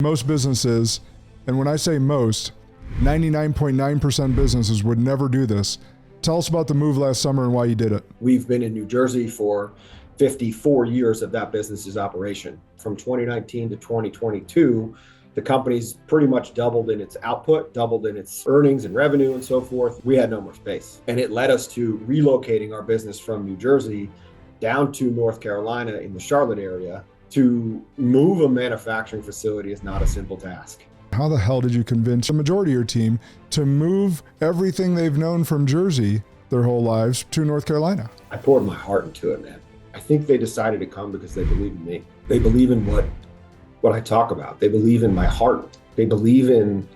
Most businesses, and when I say most, 99.9% businesses would never do this. Tell us about the move last summer and why you did it. We've been in New Jersey for 54 years of that business's operation. From 2019 to 2022, the company's pretty much doubled in its output, doubled in its earnings and revenue and so forth. We had no more space. And it led us to relocating our business from New Jersey down to North Carolina in the Charlotte area. To move a manufacturing facility is not a simple task. How the hell did you convince the majority of your team to move everything they've known from Jersey their whole lives to North Carolina? I poured my heart into it, man. I think they decided to come because they believe in me. They believe in what I talk about. They believe in my heart. They believe in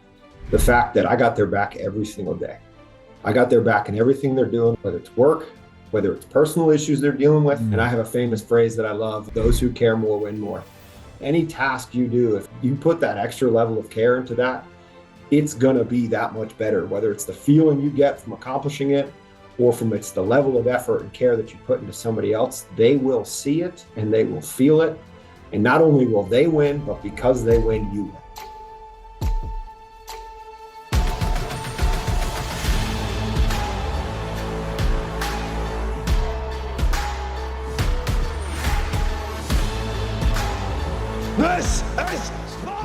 the fact that I got their back every single day. I got their back in everything they're doing, whether it's work, whether it's personal issues they're dealing with. And I have a famous phrase that I love: those who care more win more. Any task you do, if you put that extra level of care into that, it's gonna be that much better, whether it's the feeling you get from accomplishing it or from it's the level of effort and care that you put into somebody else. They will see it and they will feel it. And not only will they win, but because they win, you win.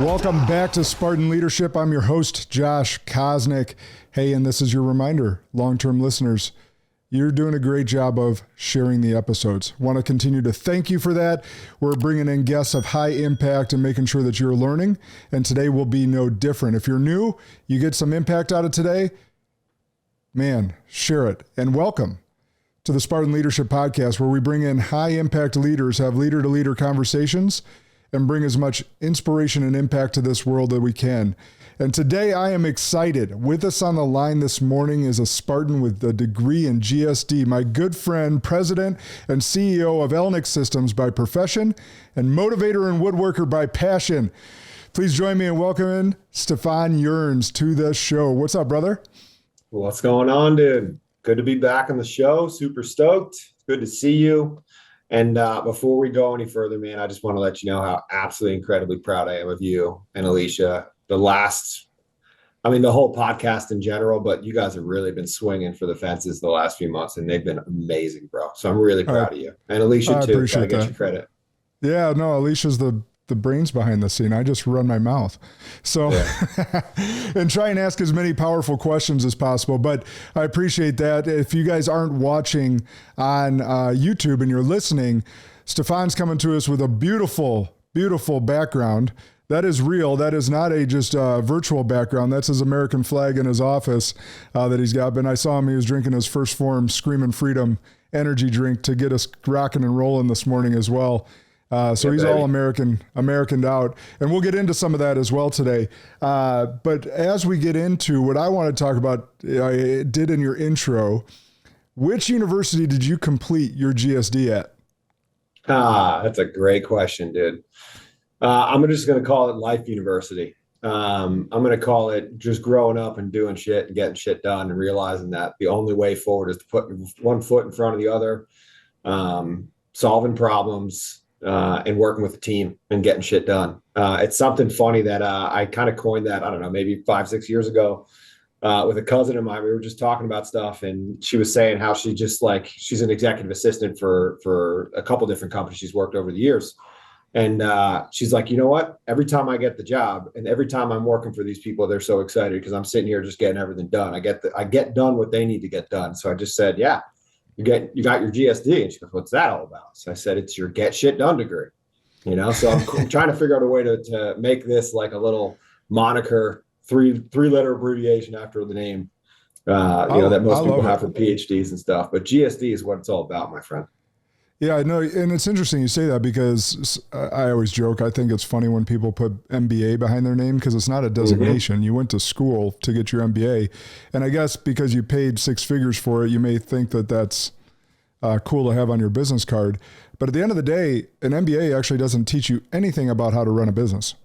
Welcome back to Spartan Leadership. I'm your host, Josh Kosnick. Hey, and this is your reminder, long-term listeners, you're doing a great job of sharing the episodes. Want to continue to thank you for that. We're bringing in guests of high impact and making sure that you're learning, and today will be no different. If you're new, you get some impact out of today, man, share it. And welcome to the Spartan Leadership Podcast, where we bring in high impact leaders, have leader-to-leader conversations, and bring as much inspiration and impact to this world that we can. And today I am excited. With us on the line this morning is a Spartan with a degree in GSD, my good friend, president and CEO of Elnick Systems by profession and motivator and woodworker by passion. Please join me in welcoming Stefan Joens to the show. What's up, brother? What's going on, dude? Good to be back on the show. Super stoked. Good to see you. And before we go any further, man, I just want to let you know how absolutely incredibly proud I am of you and Alicia. The whole podcast in general, but you guys have really been swinging for the fences the last few months, and they've been amazing, bro. So I'm really proud of you. And Alicia, too. Gotta get you credit. Yeah, no, Alicia's the brains behind the scene. I just run my mouth. So, yeah. And try and ask as many powerful questions as possible. But I appreciate that. If you guys aren't watching on YouTube and you're listening, Stefan's coming to us with a beautiful, beautiful background. That is real. That is not a just virtual background. That's his American flag in his office that he's got. And I saw him, he was drinking his First Form Screamin' Freedom energy drink to get us rocking and rolling this morning as well. So he's all Americaned out, and we'll get into some of that as well today. But as we get into what I want to talk about, I did in your intro, which university did you complete your GSD at? That's a great question, dude. I'm just going to call it Life University. I'm going to call it just growing up and doing shit and getting shit done and realizing that the only way forward is to put one foot in front of the other, solving problems, and working with a team and getting shit done. It's something funny that I kind of coined that, I don't know, maybe 5-6 years ago with a cousin of mine. We were just talking about stuff, and she was saying how she's an executive assistant for a couple different companies she's worked over the years. And she's like, you know what? Every time I get the job and every time I'm working for these people, they're so excited because I'm sitting here just getting everything done. I get done what they need to get done. So I just said, yeah. You got your GSD. And she goes, what's that all about? So I said, it's your get shit done degree. So I'm trying to figure out a way to make this like a little moniker, three-letter abbreviation after the name, that most people have for PhDs and stuff. But GSD is what it's all about, my friend. Yeah, I know. And it's interesting you say that because I always joke. I think it's funny when people put MBA behind their name because it's not a designation. Mm-hmm. You went to school to get your MBA. And I guess because you paid 6 figures for it, you may think that that's cool to have on your business card. But at the end of the day, an MBA actually doesn't teach you anything about how to run a business.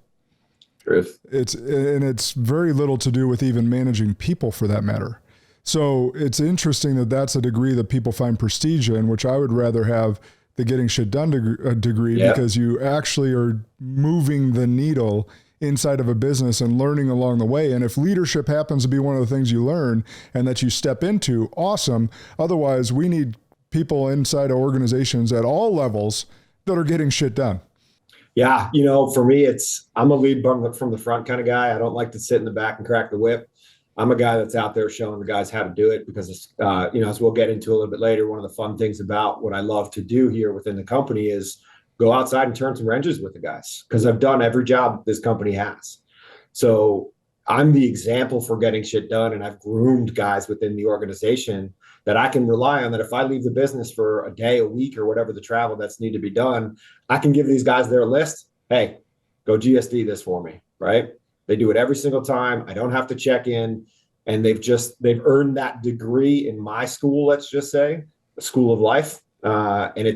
Truth. It's very little to do with even managing people for that matter. So it's interesting that that's a degree that people find prestige in, which I would rather have the getting shit done degree because you actually are moving the needle inside of a business and learning along the way. And if leadership happens to be one of the things you learn and that you step into, awesome. Otherwise, we need people inside of organizations at all levels that are getting shit done. Yeah. For me, I'm a lead from the front kind of guy. I don't like to sit in the back and crack the whip. I'm a guy that's out there showing the guys how to do it because, it's, as we'll get into a little bit later, one of the fun things about what I love to do here within the company is go outside and turn some wrenches with the guys, because I've done every job this company has. So I'm the example for getting shit done, and I've groomed guys within the organization that I can rely on, that if I leave the business for a day, a week, or whatever the travel that's need to be done, I can give these guys their list. Hey, go GSD this for me, right? They do it every single time. I don't have to check in, and they've earned that degree in my school, let's just say, the school of life. And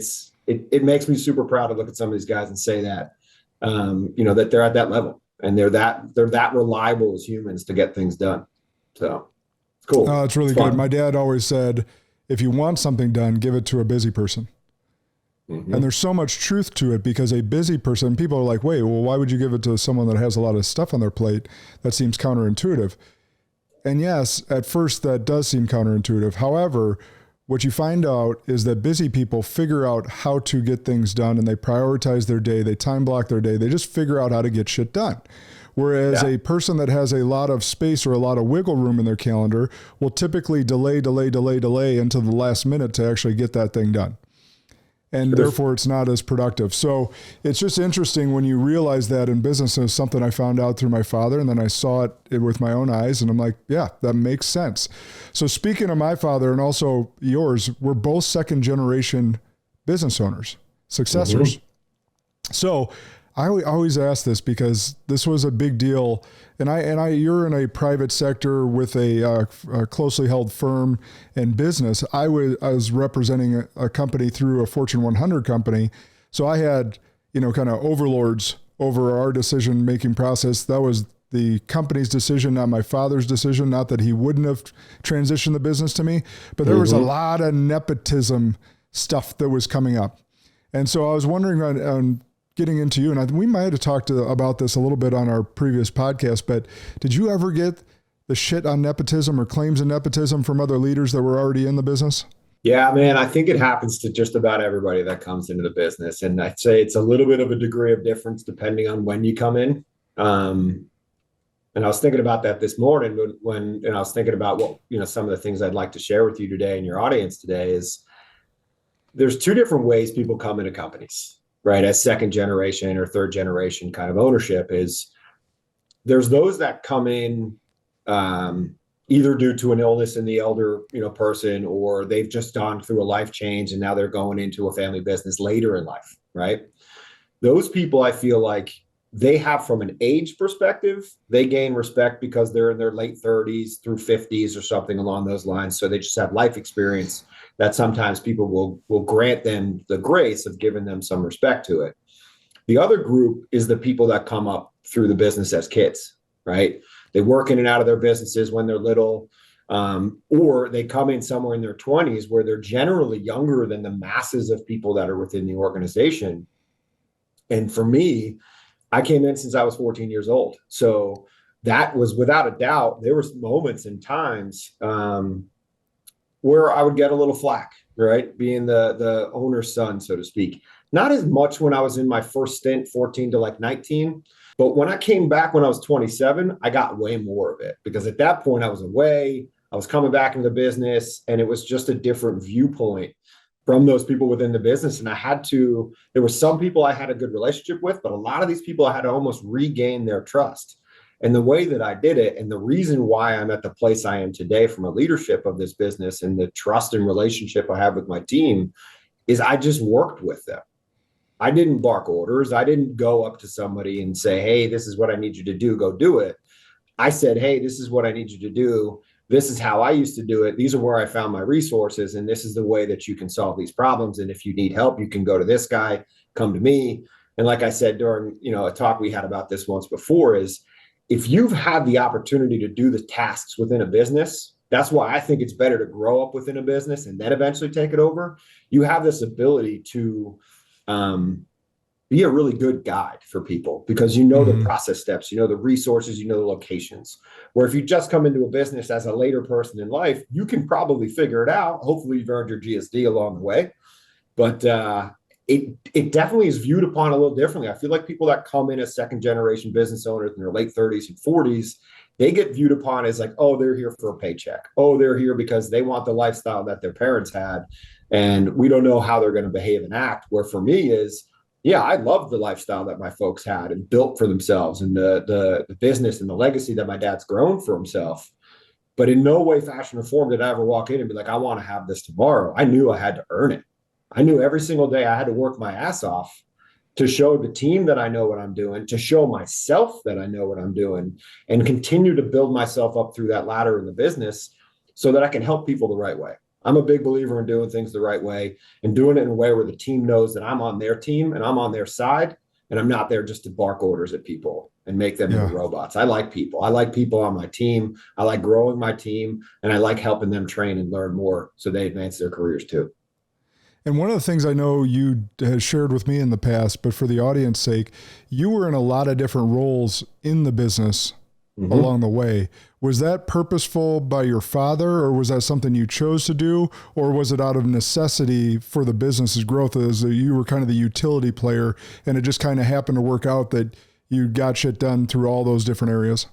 it makes me super proud to look at some of these guys and say that, that they're at that level and they're that reliable as humans to get things done. So it's cool. It's really good. My dad always said, if you want something done, give it to a busy person. Mm-hmm. And there's so much truth to it, because a busy person, people are like, wait, well, why would you give it to someone that has a lot of stuff on their plate? That seems counterintuitive. And yes, at first that does seem counterintuitive. However, what you find out is that busy people figure out how to get things done, and they prioritize their day. They time block their day. They just figure out how to get shit done. Whereas a person that has a lot of space or a lot of wiggle room in their calendar will typically delay until the last minute to actually get that thing done. And therefore it's not as productive. So it's just interesting when you realize that in business. Is something I found out through my father, and then I saw it with my own eyes, and I'm like, yeah, that makes sense. So speaking of my father and also yours, we're both second generation business owners, successors. Mm-hmm. So I always ask this because this was a big deal. And you're in a private sector with a closely held firm and business. I was representing a company through a Fortune 100 company. So I had, kind of overlords over our decision-making process. That was the company's decision, not my father's decision. Not that he wouldn't have transitioned the business to me, but there was a lot of nepotism stuff that was coming up. And so I was wondering on getting into you, and we might have talked about this a little bit on our previous podcast, but did you ever get the shit on nepotism or claims of nepotism from other leaders that were already in the business? Yeah, man, I think it happens to just about everybody that comes into the business. And I'd say it's a little bit of a degree of difference depending on when you come in. And I was thinking about that this morning when I was thinking about what, some of the things I'd like to share with you today and your audience today is there's two different ways people come into companies. Right, as second generation or third generation kind of ownership is there's those that come in either due to an illness in the elder person, or they've just gone through a life change and now they're going into a family business later in life. Right, those people, I feel like they have, from an age perspective, they gain respect because they're in their late 30s through 50s or something along those lines. So they just have life experience that sometimes people will grant them the grace of giving them some respect to it. The other group is the people that come up through the business as kids, right? They work in and out of their businesses when they're little, or they come in somewhere in their 20s where they're generally younger than the masses of people that are within the organization. And for me, I came in since I was 14 years old. So that was, without a doubt, there were moments and times where I would get a little flack, right? Being the owner's son, so to speak. Not as much when I was in my first stint, 14 to like 19. But when I came back when I was 27, I got way more of it, because at that point I was away, I was coming back into the business, and it was just a different viewpoint from those people within the business. And there were some people I had a good relationship with, but a lot of these people I had to almost regain their trust. And the way that I did it, and the reason why I'm at the place I am today from a leadership of this business and the trust and relationship I have with my team, is I just worked with them. I didn't bark orders. I didn't go up to somebody and say, hey, this is what I need you to do. Go do it. I said, hey, this is what I need you to do. This is how I used to do it. These are where I found my resources. And this is the way that you can solve these problems. And if you need help, you can go to this guy, come to me. And like I said, during, a talk we had about this once before, is if you've had the opportunity to do the tasks within a business, that's why I think it's better to grow up within a business and then eventually take it over. You have this ability to be a really good guide for people because you know the Mm-hmm. process steps, you know the resources, you know the locations. Where if you just come into a business as a later person in life, you can probably figure it out. Hopefully, you've earned your GSD along the way, but it definitely is viewed upon a little differently. I feel like people that come in as second generation business owners in their late 30s and 40s, they get viewed upon as like, oh, they're here for a paycheck. Oh, they're here because they want the lifestyle that their parents had, and we don't know how they're going to behave and act. Where for me is, yeah, I love the lifestyle that my folks had and built for themselves, and the business and the legacy that my dad's grown for himself. But in no way, fashion, or form did I ever walk in and be like, I want to have this tomorrow. I knew I had to earn it. I knew every single day I had to work my ass off to show the team that I know what I'm doing, to show myself that I know what I'm doing, and continue to build myself up through that ladder in the business so that I can help people the right way. I'm a big believer in doing things the right way and doing it in a way where the team knows that I'm on their team and I'm on their side, and I'm not there just to bark orders at people and make them into Yeah. robots. I like people. I like people on my team. I like growing my team, and I like helping them train and learn more so they advance their careers too. And one of the things I know you has shared with me in the past, but for the audience sake, you were in a lot of different roles in the business along the way. Was that purposeful by your father, or was that something you chose to do, or was it out of necessity for the business's growth as you were kind of the utility player and it just kind of happened to work out that you got shit done through all those different areas?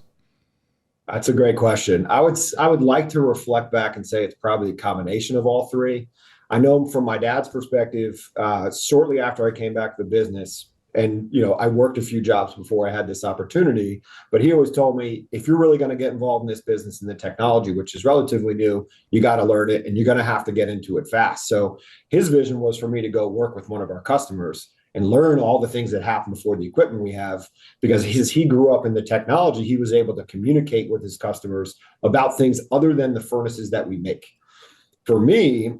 That's a great question. I would like to reflect back and say it's probably a combination of all three. I know from my dad's perspective, shortly after I came back to the business, and I worked a few jobs before I had this opportunity, but he always told me, if you're really going to get involved in this business and the technology, which is relatively new, you got to learn it and you're going to have to get into it fast. So his vision was for me to go work with one of our customers and learn all the things that happen before the equipment we have, because as he grew up in the technology, he was able to communicate with his customers about things other than the furnaces that we make. For me,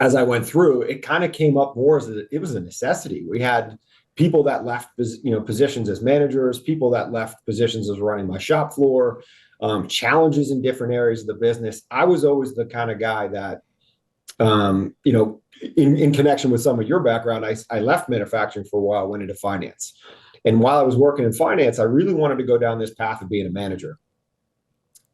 as I went through, it kind of came up more as it was a necessity. We had people that left positions as managers, people that left positions as running my shop floor, challenges in different areas of the business. I was always the kind of guy that, in connection with some of your background, I left manufacturing for a while, went into finance. And while I was working in finance, I really wanted to go down this path of being a manager.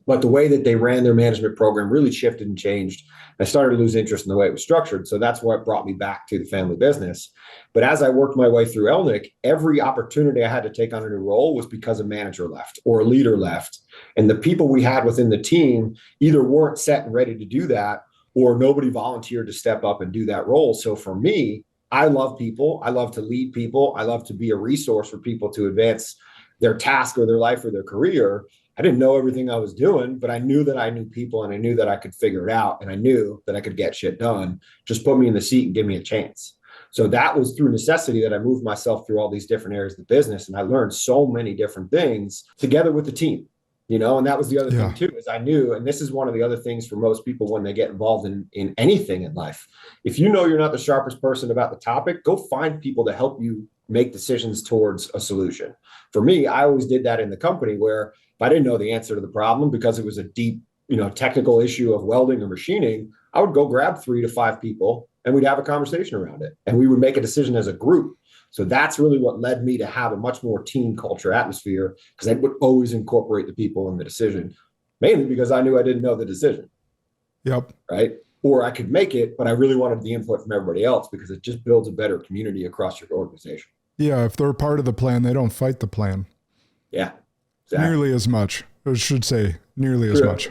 But the way that they ran their management program really shifted and changed. I started to lose interest in the way it was structured. So that's what brought me back to the family business. But as I worked my way through Elnick, every opportunity I had to take on a new role was because a manager left or a leader left. And the people we had within the team either weren't set and ready to do that, or nobody volunteered to step up and do that role. So for me, I love people. I love to lead people. I love to be a resource for people to advance their task or their life or their career. I didn't know everything I was doing, but I knew that I knew people, and I knew that I could figure it out, and I knew that I could get shit done. Just put me in the seat and give me a chance. So that was through necessity that I moved myself through all these different areas of the business. And I learned so many different things together with the team, and that was the other thing too, is I knew, and this is one of the other things for most people when they get involved in anything in life. If you know you're not the sharpest person about the topic, go find people to help you make decisions towards a solution. For me, I always did that in the company, where if I didn't know the answer to the problem because it was a deep, technical issue of welding or machining, I would go grab 3 to 5 people and we'd have a conversation around it, and we would make a decision as a group. So that's really what led me to have a much more team culture atmosphere, because I would always incorporate the people in the decision, mainly because I knew I didn't know the decision. Yep. Right. Or I could make it, but I really wanted the input from everybody else, because it just builds a better community across your organization. Yeah. If they're part of the plan, they don't fight the plan. Yeah. Exactly. Nearly as much. I should say nearly as much.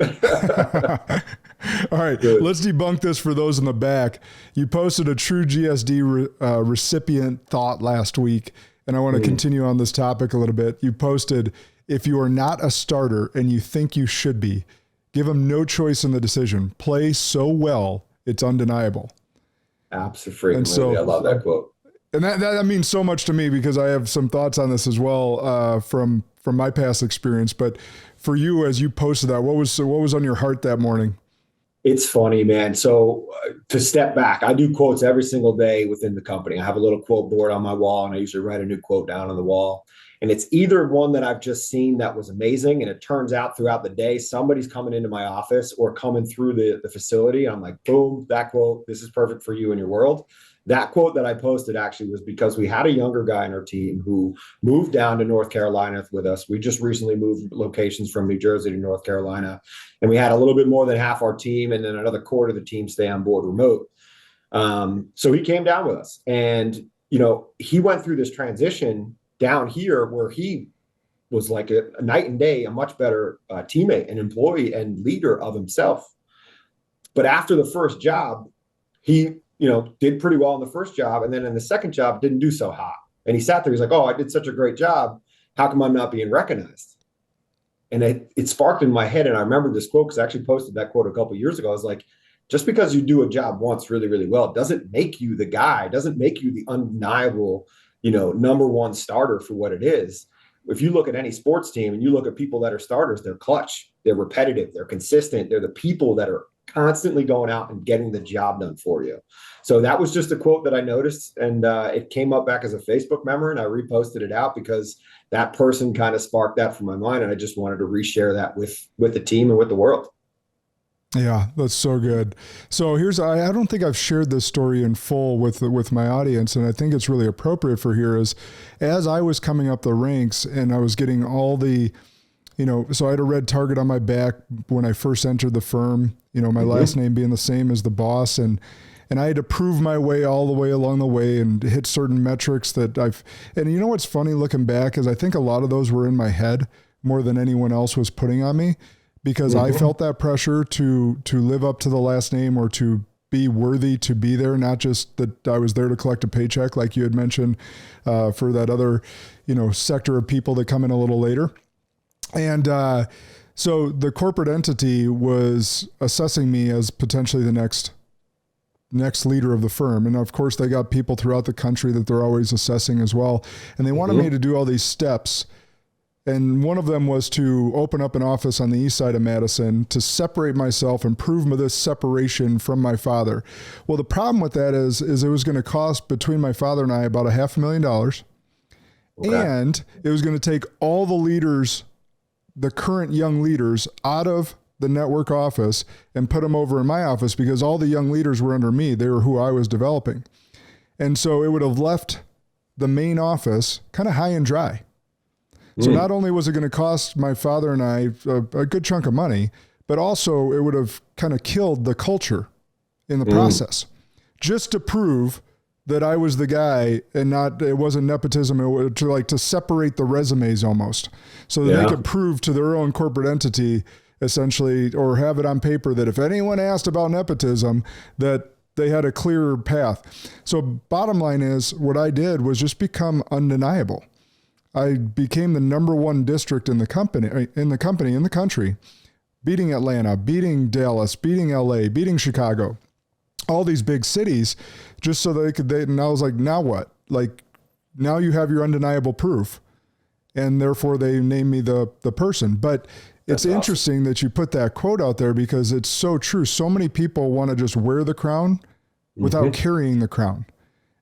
All right, Good. Let's debunk this for those in the back. You posted a true GSD recipient thought last week, and I want to continue on this topic a little bit. You posted, if you are not a starter and you think you should be, give them no choice in the decision. Play so well, it's undeniable. Absolutely. So, I love that quote. And that means so much to me, because I have some thoughts on this as well from my past experience. But for you, as you posted that, what was on your heart that morning? It's funny, man. So to step back, I do quotes every single day within the company. I have a little quote board on my wall, and I usually write a new quote down on the wall. And it's either one that I've just seen that was amazing, and it turns out throughout the day, somebody's coming into my office or coming through the facility. I'm like, boom, that quote, this is perfect for you and your world. That quote that I posted actually was because we had a younger guy on our team who moved down to North Carolina with us. We just recently moved locations from New Jersey to North Carolina, and we had a little bit more than half our team and then another quarter of the team stay on board remote. So he came down with us, and he went through this transition down here where he was like a night and day, a much better teammate and employee and leader of himself. But after the first job, he did pretty well in the first job, and then in the second job didn't do so hot. And he sat there, he's like, oh, I did such a great job, how come I'm not being recognized? And it sparked in my head, and I remember this quote because I actually posted that quote a couple of years ago. I was like, just because you do a job once really, really well doesn't make you the guy, doesn't make you the undeniable, number one starter for what it is. If you look at any sports team and you look at people that are starters, they're clutch, they're repetitive, they're consistent, they're the people that are constantly going out and getting the job done for you. So that was just a quote that I noticed, and it came up back as a Facebook memory, and I reposted it out because that person kind of sparked that from my mind, and I just wanted to reshare that with the team and with the world. Yeah, that's so good. So I don't think I've shared this story in full with my audience, and I think it's really appropriate for here is, as I was coming up the ranks and I was getting all the, so I had a red target on my back when I first entered the firm, my last name being the same as the boss, and I had to prove my way all the way along the way and hit certain metrics and what's funny looking back is I think a lot of those were in my head more than anyone else was putting on me. Because I felt that pressure to live up to the last name or to be worthy to be there, not just that I was there to collect a paycheck, like you had mentioned, for that other, sector of people that come in a little later. And so the corporate entity was assessing me as potentially the next leader of the firm. And of course, they got people throughout the country that they're always assessing as well. And they wanted me to do all these steps. And one of them was to open up an office on the east side of Madison to separate myself and prove this separation from my father. Well, the problem with that is it was going to cost between my father and I about $500,000. Okay. And it was going to take all the leaders, the current young leaders, out of the network office and put them over in my office because all the young leaders were under me. They were who I was developing. And so it would have left the main office kind of high and dry. So not only was it going to cost my father and I a good chunk of money, but also it would have kind of killed the culture in the process, just to prove that I was the guy and it wasn't nepotism. It was to separate the resumes almost so that they could prove to their own corporate entity essentially, or have it on paper that if anyone asked about nepotism, that they had a clearer path. So bottom line is what I did was just become undeniable. I became the number one district in the country, beating Atlanta, beating Dallas, beating LA, beating Chicago, all these big cities, just so they could, and I was like, now what? Like, now you have your undeniable proof. And therefore they named me the person. But it's interesting that you put that quote out there because it's so true. So many people want to just wear the crown without carrying the crown.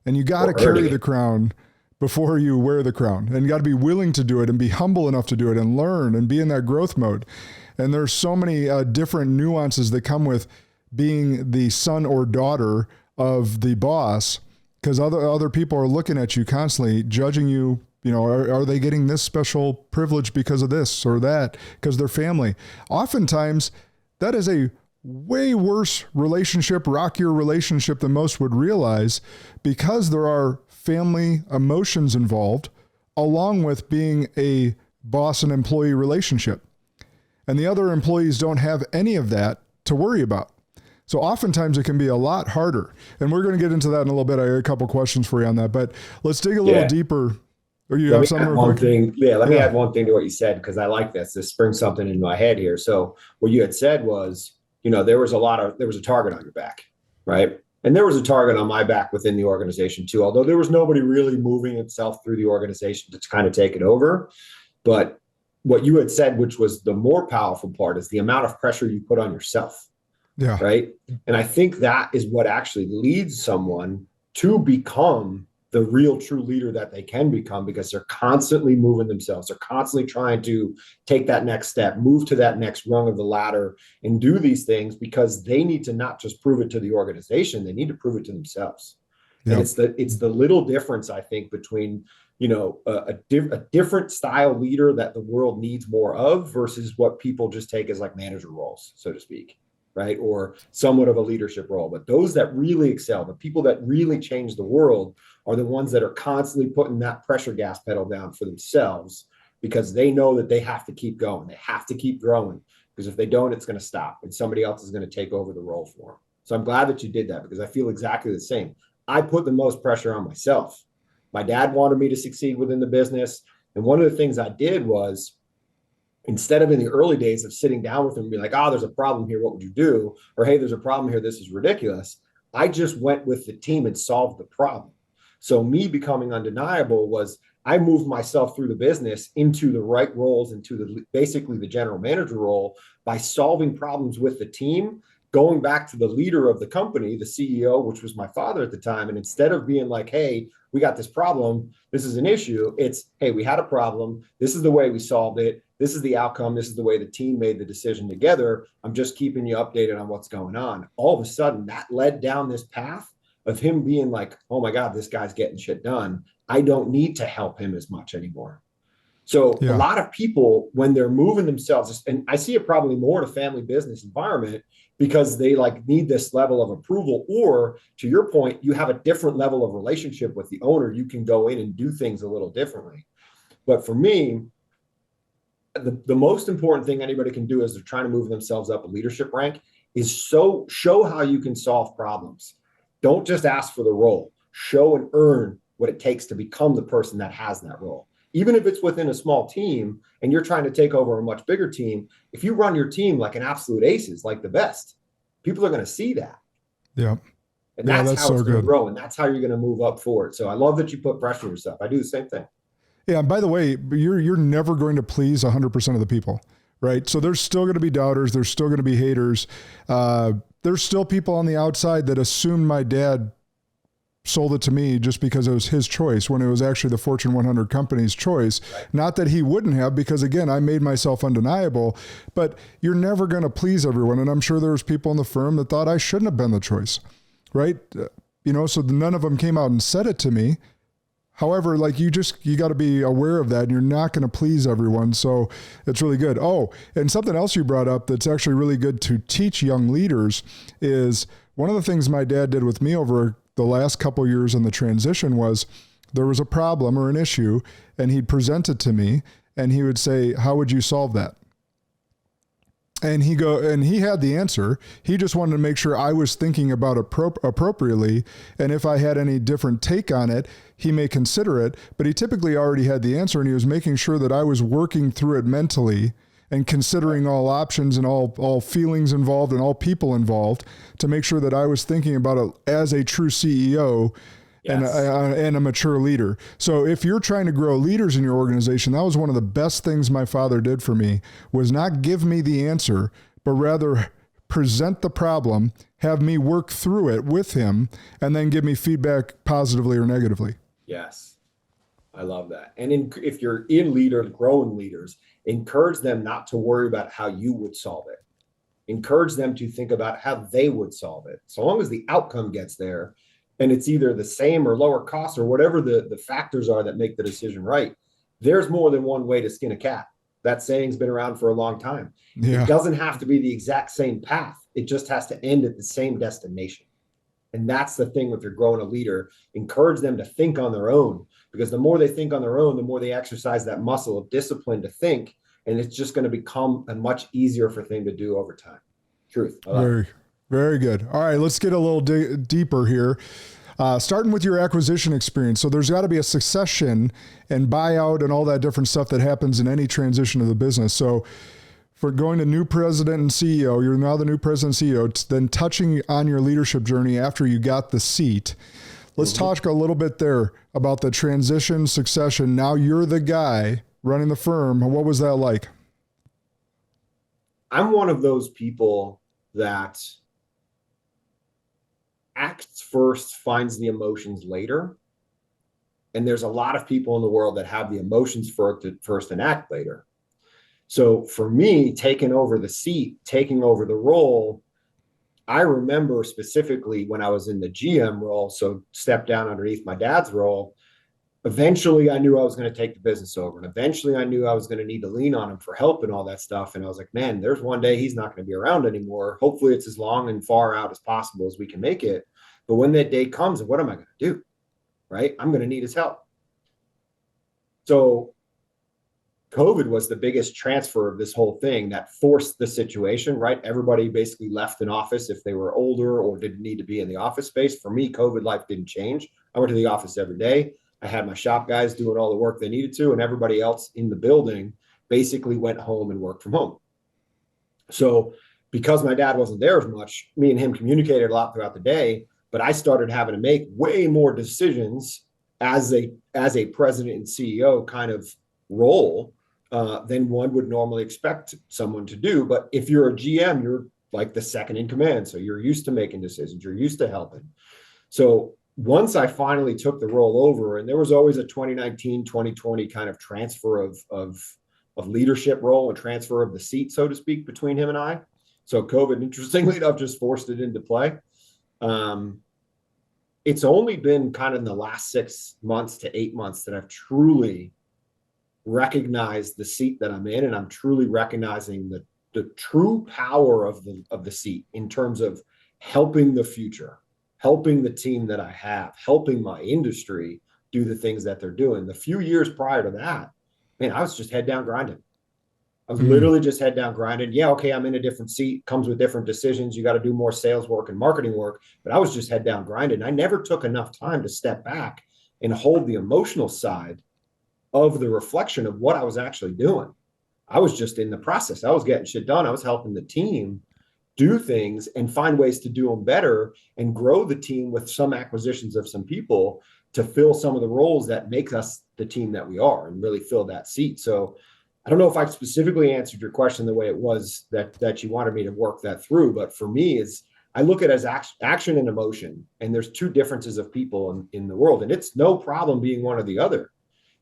And you got to carry the crown before you wear the crown, and you got to be willing to do it and be humble enough to do it and learn and be in that growth mode. And there's so many different nuances that come with being the son or daughter of the boss, because other people are looking at you constantly, judging you. Are they getting this special privilege because of this or that, because they're family? Oftentimes that is a way worse relationship, rockier relationship than most would realize, because there are family emotions involved, along with being a boss and employee relationship. And the other employees don't have any of that to worry about. So oftentimes it can be a lot harder. And we're going to get into that in a little bit. I got a couple questions for you on that, but let's dig a little deeper. Or you have something? Let me add one thing to what you said, because I like this. This brings something into my head here. So what you had said was, there was a target on your back, right? And there was a target on my back within the organization too, although there was nobody really moving itself through the organization to kind of take it over. But what you had said, which was the more powerful part, is the amount of pressure you put on yourself. Yeah. Right. And I think that is what actually leads someone to become the real true leader that they can become, because they're constantly moving themselves. They're constantly trying to take that next step, move to that next rung of the ladder, and do these things because they need to not just prove it to the organization, they need to prove it to themselves. And Yep. it's the little difference, I think, between, a different style leader that the world needs more of versus what people just take as like manager roles, so to speak, right? Or somewhat of a leadership role. But those that really excel, the people that really change the world, are the ones that are constantly putting that pressure gas pedal down for themselves, because they know that they have to keep going. They have to keep growing, because if they don't, it's going to stop and somebody else is going to take over the role for them. So I'm glad that you did that, because I feel exactly the same. I put the most pressure on myself. My dad wanted me to succeed within the business. And one of the things I did was, instead of in the early days of sitting down with him and be like, oh, there's a problem here, what would you do? Or, hey, there's a problem here, this is ridiculous. I just went with the team and solved the problem. So me becoming undeniable was, I moved myself through the business into the right roles, into basically the general manager role, by solving problems with the team, going back to the leader of the company, the CEO, which was my father at the time. And instead of being like, hey, we got this problem, this is an issue, it's, hey, we had a problem, this is the way we solved it, this is the outcome, this is the way the team made the decision together, I'm just keeping you updated on what's going on. All of a sudden, that led down this path of him being like, oh my God, this guy's getting shit done. I don't need to help him as much anymore. So a Yeah. lot of people, when they're moving themselves, and I see it probably more in a family business environment, because they like need this level of approval, or to your point, you have a different level of relationship with the owner. You can go in and do things a little differently. But for me, the most important thing anybody can do as they're trying to move themselves up a leadership rank is show how you can solve problems. Don't just ask for the role. Show and earn what it takes to become the person that has that role. Even if it's within a small team and you're trying to take over a much bigger team, if you run your team like an absolute aces, like the best, people are going to see that. Yeah. And Yeah. that's That's how it's so going to good. grow. And that's how you're going to move up forward. So I love that you put pressure on yourself. I do the same thing. Yeah. And by the way, you're never going to please 100% of the people, right? So there's still going to be doubters. There's still going to be haters. There's still people on the outside that assumed my dad sold it to me just because it was his choice, when it was actually the Fortune 100 company's choice. Right. Not that he wouldn't have, because again, I made myself undeniable, but you're never going to please everyone. And I'm sure there was people in the firm that thought I shouldn't have been the choice, right? So none of them came out and said it to me. However, like you got to be aware of that, and you're not going to please everyone. So it's really good. Oh, and something else you brought up that's actually really good to teach young leaders is, one of the things my dad did with me over the last couple of years in the transition was, there was a problem or an issue and he'd present it to me and he would say, how would you solve that? And he had the answer. He just wanted to make sure I was thinking about it appropriately. And if I had any different take on it, he may consider it, but he typically already had the answer, and he was making sure that I was working through it mentally and considering all options and all feelings involved and all people involved, to make sure that I was thinking about it as a true CEO. Yes. And a mature leader. So if you're trying to grow leaders in your organization, that was one of the best things my father did for me, was not give me the answer, but rather present the problem, have me work through it with him, and then give me feedback positively or negatively. Yes. I love that. And if you're in leaders, growing leaders, encourage them not to worry about how you would solve it. Encourage them to think about how they would solve it. So long as the outcome gets there, and it's either the same or lower cost or whatever the factors are that make the decision right, there's more than one way to skin a cat. That saying's been around for a long time. Yeah. It doesn't have to be the exact same path. It just has to end at the same destination. And that's the thing with you're growing a leader. Encourage them to think on their own, because the more they think on their own, the more they exercise that muscle of discipline to think. And it's just going to become a much easier thing to do over time. Truth. Very good. All right, let's get a little deeper here. Starting with your acquisition experience. So there's got to be a succession and buyout and all that different stuff that happens in any transition of the business. So for going to new president and CEO, you're now the new president and CEO, then touching on your leadership journey after you got the seat. Let's talk a little bit there about the transition, succession. Now you're the guy running the firm. What was that like? I'm one of those people that acts first, finds the emotions later. And there's a lot of people in the world that have the emotions first and act later. So for me, taking over the seat, taking over the role, I remember specifically when I was in the GM role, so stepped down underneath my dad's role. Eventually I knew I was going to take the business over, and eventually I knew I was going to need to lean on him for help and all that stuff. And I was like, man, there's one day he's not going to be around anymore. Hopefully it's as long and far out as possible as we can make it. But when that day comes, what am I going to do? Right? I'm going to need his help. So COVID was the biggest transfer of this whole thing that forced the situation, right? Everybody basically left an office if they were older or didn't need to be in the office space. For me, COVID life didn't change. I went to the office every day. I had my shop guys doing all the work they needed to, and everybody else in the building basically went home and worked from home. So because my dad wasn't there as much, me and him communicated a lot throughout the day, but I started having to make way more decisions as a president and CEO kind of role than one would normally expect someone to do. But if you're a GM, you're like the second in command. So you're used to making decisions. You're used to helping. So once I finally took the role over, and there was always a 2019, 2020 kind of transfer of leadership role and transfer of the seat, so to speak, between him and I. So COVID, interestingly enough, just forced it into play. It's only been kind of in the last 6 months to 8 months that I've truly recognized the seat that I'm in, and I'm truly recognizing the true power of the seat in terms of helping the future, helping the team that I have, helping my industry do the things that they're doing. The few years prior to that, man, I was just head down grinding. I was literally just head down grinding. Yeah, okay, I'm in a different seat, comes with different decisions. You got to do more sales work and marketing work, but I was just head down grinding. I never took enough time to step back and hold the emotional side of the reflection of what I was actually doing. I was just in the process. I was getting shit done. I was helping the team do things and find ways to do them better and grow the team with some acquisitions of some people to fill some of the roles that make us the team that we are and really fill that seat. So I don't know if I specifically answered your question the way it was that you wanted me to work that through, but for me, I look at it as action and emotion, and there's two differences of people in the world, and it's no problem being one or the other.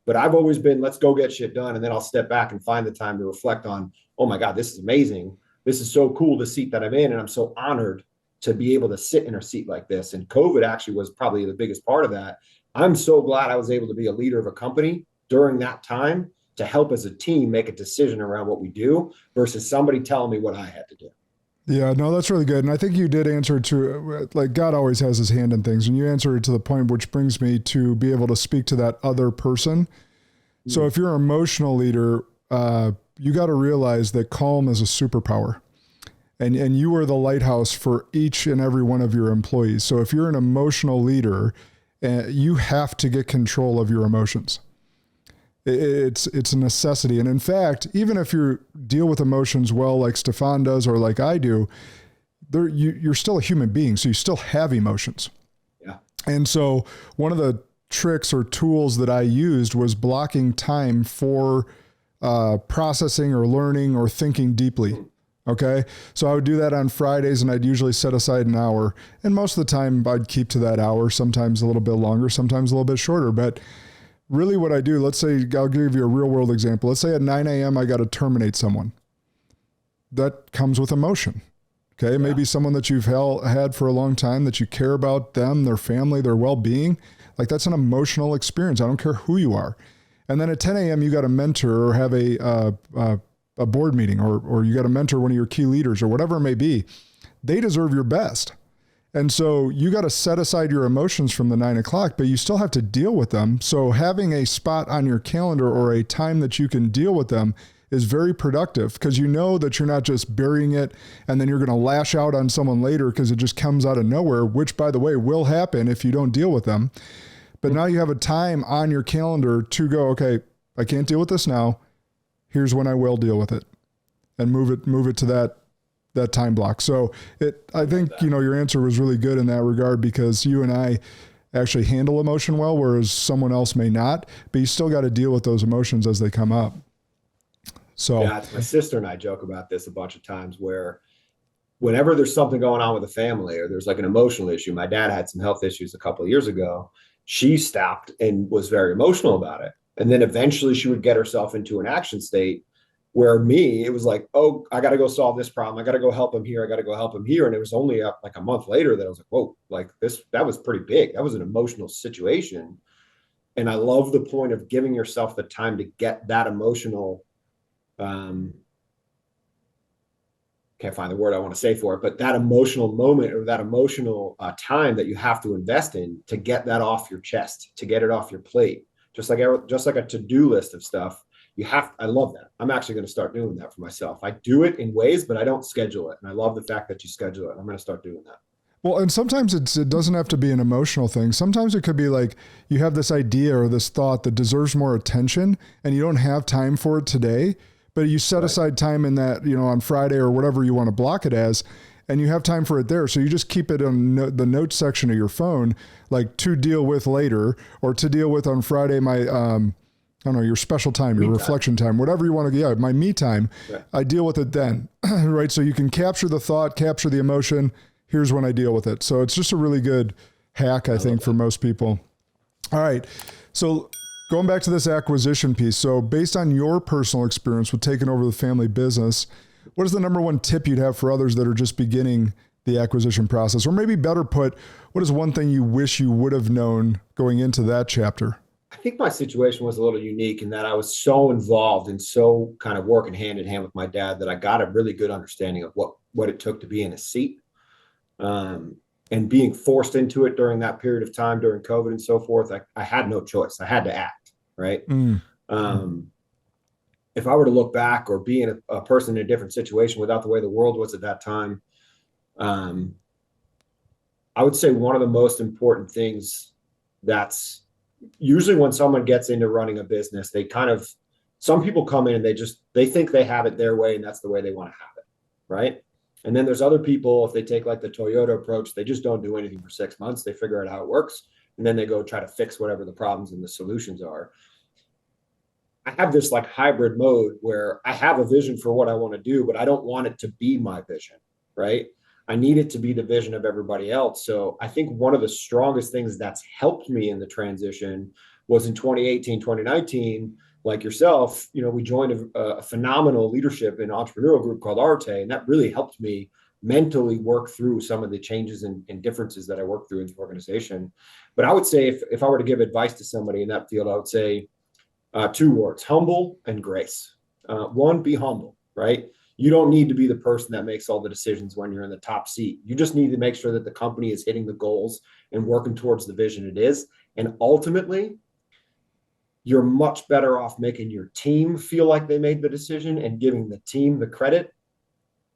But I've always been, let's go get shit done, and then I'll step back and find the time to reflect on, oh my God, this is amazing. This is so cool, the seat that I'm in, and I'm so honored to be able to sit in a seat like this. And COVID actually was probably the biggest part of that. I'm so glad I was able to be a leader of a company during that time to help as a team make a decision around what we do versus somebody telling me what I had to do. Yeah, no, that's really good. And I think you did answer it to, like, God always has his hand in things, and you answered it to the point, which brings me to be able to speak to that other person. Mm-hmm. So if you're an emotional leader, you got to realize that calm is a superpower, and you are the lighthouse for each and every one of your employees. So if you're an emotional leader, you have to get control of your emotions. It's a necessity. And in fact, even if you deal with emotions well, like Stefan does, or like I do, you're still a human being. So you still have emotions. Yeah. And so one of the tricks or tools that I used was blocking time for processing or learning or thinking deeply. Okay. So I would do that on Fridays, and I'd usually set aside an hour, and most of the time I'd keep to that hour, sometimes a little bit longer, sometimes a little bit shorter. But really what I do, let's say, I'll give you a real world example. Let's say at 9 a.m. I got to terminate someone. That comes with emotion. Okay. Yeah. Maybe someone that you've had for a long time, that you care about them, their family, their well-being. Like, that's an emotional experience. I don't care who you are. And then at 10 a.m. you got to mentor or have a board meeting, or you got to mentor one of your key leaders or whatever it may be. They deserve your best. And so you got to set aside your emotions from the 9 o'clock, but you still have to deal with them. So having a spot on your calendar or a time that you can deal with them is very productive, because you know that you're not just burying it and then you're going to lash out on someone later because it just comes out of nowhere, which, by the way, will happen if you don't deal with them. But now you have a time on your calendar to go, okay, I can't deal with this now. Here's when I will deal with it, and move it to that time block. So I think, your answer was really good in that regard, because you and I actually handle emotion well, whereas someone else may not, but you still got to deal with those emotions as they come up. So yeah, my sister and I joke about this a bunch of times, where whenever there's something going on with the family, or there's like an emotional issue, my dad had some health issues a couple of years ago. She stopped and was very emotional about it. And then eventually she would get herself into an action state Where me, it was like, oh, I got to go solve this problem. I got to go help him here. I got to go help him here. And it was only like a month later that I was like, whoa, like that was pretty big. That was an emotional situation. And I love the point of giving yourself the time to get that emotional, can't find the word I want to say for it, but that emotional moment or that emotional time that you have to invest in to get that off your chest, to get it off your plate, just like a to-do list of stuff. I love that. I'm actually going to start doing that for myself. I do it in ways, but I don't schedule it. And I love the fact that you schedule it. I'm going to start doing that. Well, and sometimes it doesn't have to be an emotional thing. Sometimes it could be like you have this idea or this thought that deserves more attention and you don't have time for it today, but you set aside time in that, on Friday or whatever you want to block it as, and you have time for it there. So you just keep it in the notes section of your phone, like to deal with later, or to deal with on Friday, my, I don't know, your special time, your reflection time, whatever you want to, my me time, I deal with it then, right? So you can capture the thought, capture the emotion. Here's when I deal with it. So it's just a really good hack, I think, for most people. All right. So going back to this acquisition piece. So based on your personal experience with taking over the family business, what is the number one tip you'd have for others that are just beginning the acquisition process? Or maybe better put, what is one thing you wish you would have known going into that chapter? I think my situation was a little unique in that I was so involved and so kind of working hand in hand with my dad that I got a really good understanding of what it took to be in a seat. And being forced into it during that period of time during COVID and so forth, I had no choice. I had to act, right? If I were to look back or be in a person in a different situation without the way the world was at that time, I would say one of the most important things that's usually when someone gets into running a business, some people come in and they think they have it their way and that's the way they want to have it, right? And then there's other people, if they take like the Toyota approach, they just don't do anything for 6 months. They figure out how it works. And then they go try to fix whatever the problems and the solutions are. I have this like hybrid mode where I have a vision for what I want to do, but I don't want it to be my vision, right? I need it to be the vision of everybody else. So I think one of the strongest things that's helped me in the transition was in 2018, 2019, like yourself, we joined a phenomenal leadership and entrepreneurial group called Arte, and that really helped me mentally work through some of the changes and differences that I worked through in the organization. But I would say if I were to give advice to somebody in that field, I would say two words: humble and grace. One, be humble, right? You don't need to be the person that makes all the decisions when you're in the top seat. You just need to make sure that the company is hitting the goals and working towards the vision it is. And ultimately, you're much better off making your team feel like they made the decision and giving the team the credit,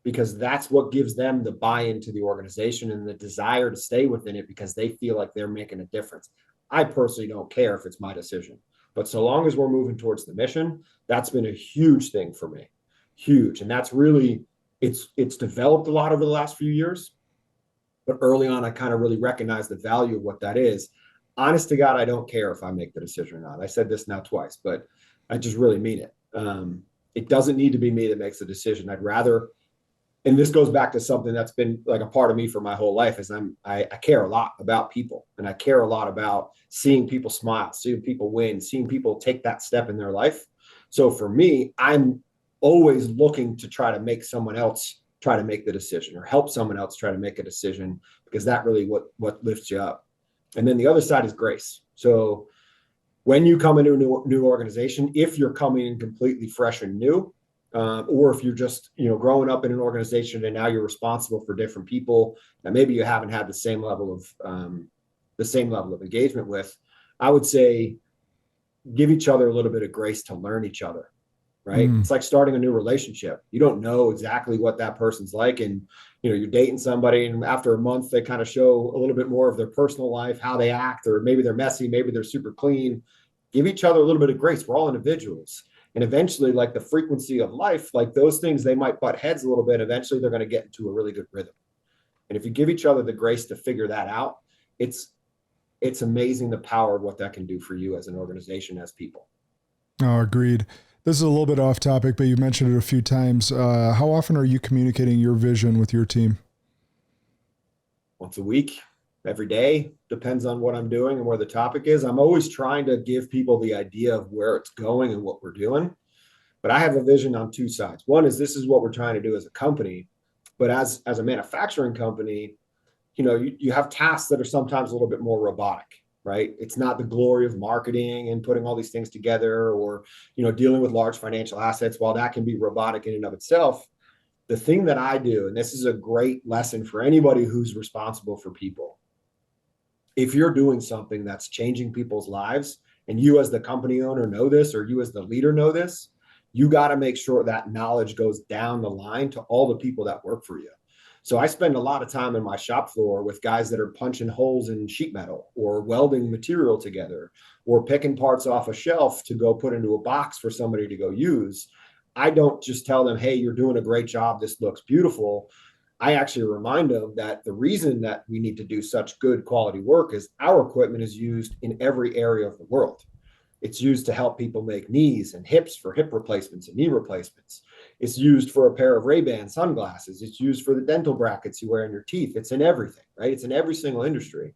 because that's what gives them the buy-in to the organization and the desire to stay within it because they feel like they're making a difference. I personally don't care if it's my decision, but so long as we're moving towards the mission, that's been a huge thing for me. Huge. And that's really, it's developed a lot over the last few years, but early on, I kind of really recognized the value of what that is. Honest to God, I don't care if I make the decision or not. I said this now twice, but I just really mean it. It doesn't need to be me that makes the decision. I'd rather, and this goes back to something that's been like a part of me for my whole life, is I care a lot about people, and I care a lot about seeing people smile, seeing people win, seeing people take that step in their life. So for me, I'm always looking to try to make someone else try to make the decision or help someone else try to make a decision, because that really what lifts you up. And then the other side is grace. So when you come into a new organization, if you're coming in completely fresh and new, or if you're just growing up in an organization and now you're responsible for different people that maybe you haven't had the same level of engagement with, I would say give each other a little bit of grace to learn each other. Right. It's like starting a new relationship. You don't know exactly what that person's like. And, you're dating somebody, and after a month, they kind of show a little bit more of their personal life, how they act, or maybe they're messy, maybe they're super clean. Give each other a little bit of grace. We're all individuals. And eventually, like the frequency of life, like those things, they might butt heads a little bit. Eventually, they're going to get into a really good rhythm. And if you give each other the grace to figure that out, it's amazing the power of what that can do for you as an organization, as people. Oh, agreed. This is a little bit off topic, but you mentioned it a few times. How often are you communicating your vision with your team? Once a week, every day, depends on what I'm doing and where the topic is. I'm always trying to give people the idea of where it's going and what we're doing. But I have a vision on two sides. One is this is what we're trying to do as a company, but as a manufacturing company, you have tasks that are sometimes a little bit more robotic, right? It's not the glory of marketing and putting all these things together, or dealing with large financial assets. While that can be robotic in and of itself, the thing that I do, and this is a great lesson for anybody who's responsible for people, if you're doing something that's changing people's lives, and you as the company owner know this, or you as the leader know this, you got to make sure that knowledge goes down the line to all the people that work for you. So I spend a lot of time in my shop floor with guys that are punching holes in sheet metal, or welding material together, or picking parts off a shelf to go put into a box for somebody to go use. I don't just tell them, hey, you're doing a great job, this looks beautiful. I actually remind them that the reason that we need to do such good quality work is our equipment is used in every area of the world. It's used to help people make knees and hips for hip replacements and knee replacements. It's used for a pair of Ray-Ban sunglasses. It's used for the dental brackets you wear in your teeth. It's in everything, right? It's in every single industry.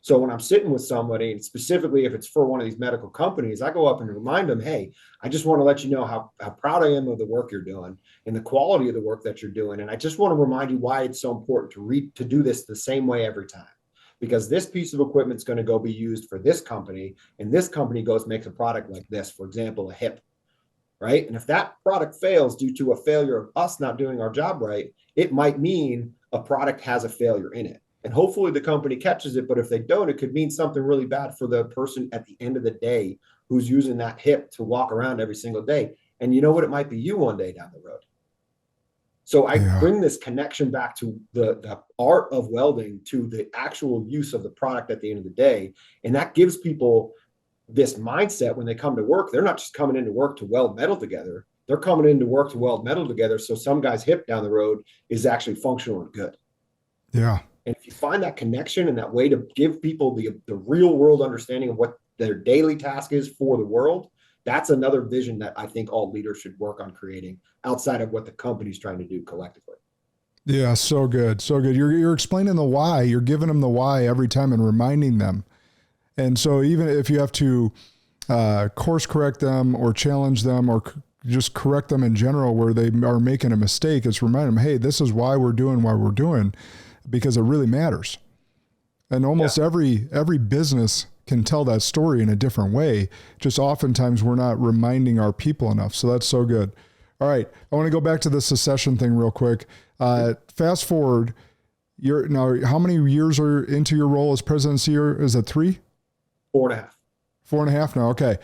So when I'm sitting with somebody, and specifically if it's for one of these medical companies, I go up and remind them, hey, I just want to let you know how proud I am of the work you're doing and the quality of the work that you're doing. And I just want to remind you why it's so important to do this the same way every time. Because this piece of equipment is going to go be used for this company, and this company goes makes a product like this, for example, a hip, right? And if that product fails due to a failure of us not doing our job right, it might mean a product has a failure in it. And hopefully the company catches it, but if they don't, it could mean something really bad for the person at the end of the day who's using that hip to walk around every single day. And you know what? It might be you one day down the road. So I bring this connection back to the art of welding to the actual use of the product at the end of the day. And that gives people this mindset when they come to work. They're not just coming into work to weld metal together. They're coming into work to weld metal together so some guy's hip down the road is actually functional and good. Yeah. And if you find that connection and that way to give people the real world understanding of what their daily task is for the world, that's another vision that I think all leaders should work on creating outside of what the company's trying to do collectively. Yeah. So good. So good. You're explaining the why. You're giving them the why every time and reminding them. And so even if you have to course correct them or challenge them or just correct them in general where they are making a mistake, it's reminding them, hey, this is why we're doing what we're doing, because it really matters. And almost every business can tell that story in a different way. Just oftentimes we're not reminding our people enough. So that's so good. All right. I want to go back to the secession thing real quick. Fast forward. Now, how many years are into your role as presidency? Is it 3? 4.5. 4.5 now. Okay.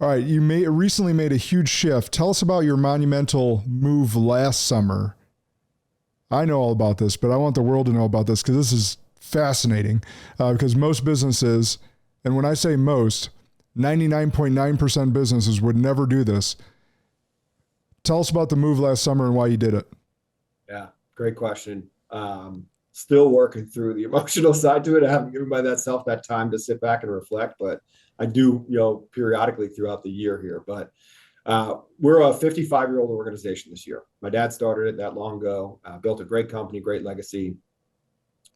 All right. You recently made a huge shift. Tell us about your monumental move last summer. I know all about this, but I want the world to know about this because this is fascinating. Because most businesses, and when I say most, 99.9% businesses would never do this. Tell us about the move last summer and why you did it. Yeah, great question. Still working through the emotional side to it. I haven't given myself that time to sit back and reflect, but I do, periodically throughout the year here. But we're a 55-year-old organization this year. My dad started it that long ago, built a great company, great legacy.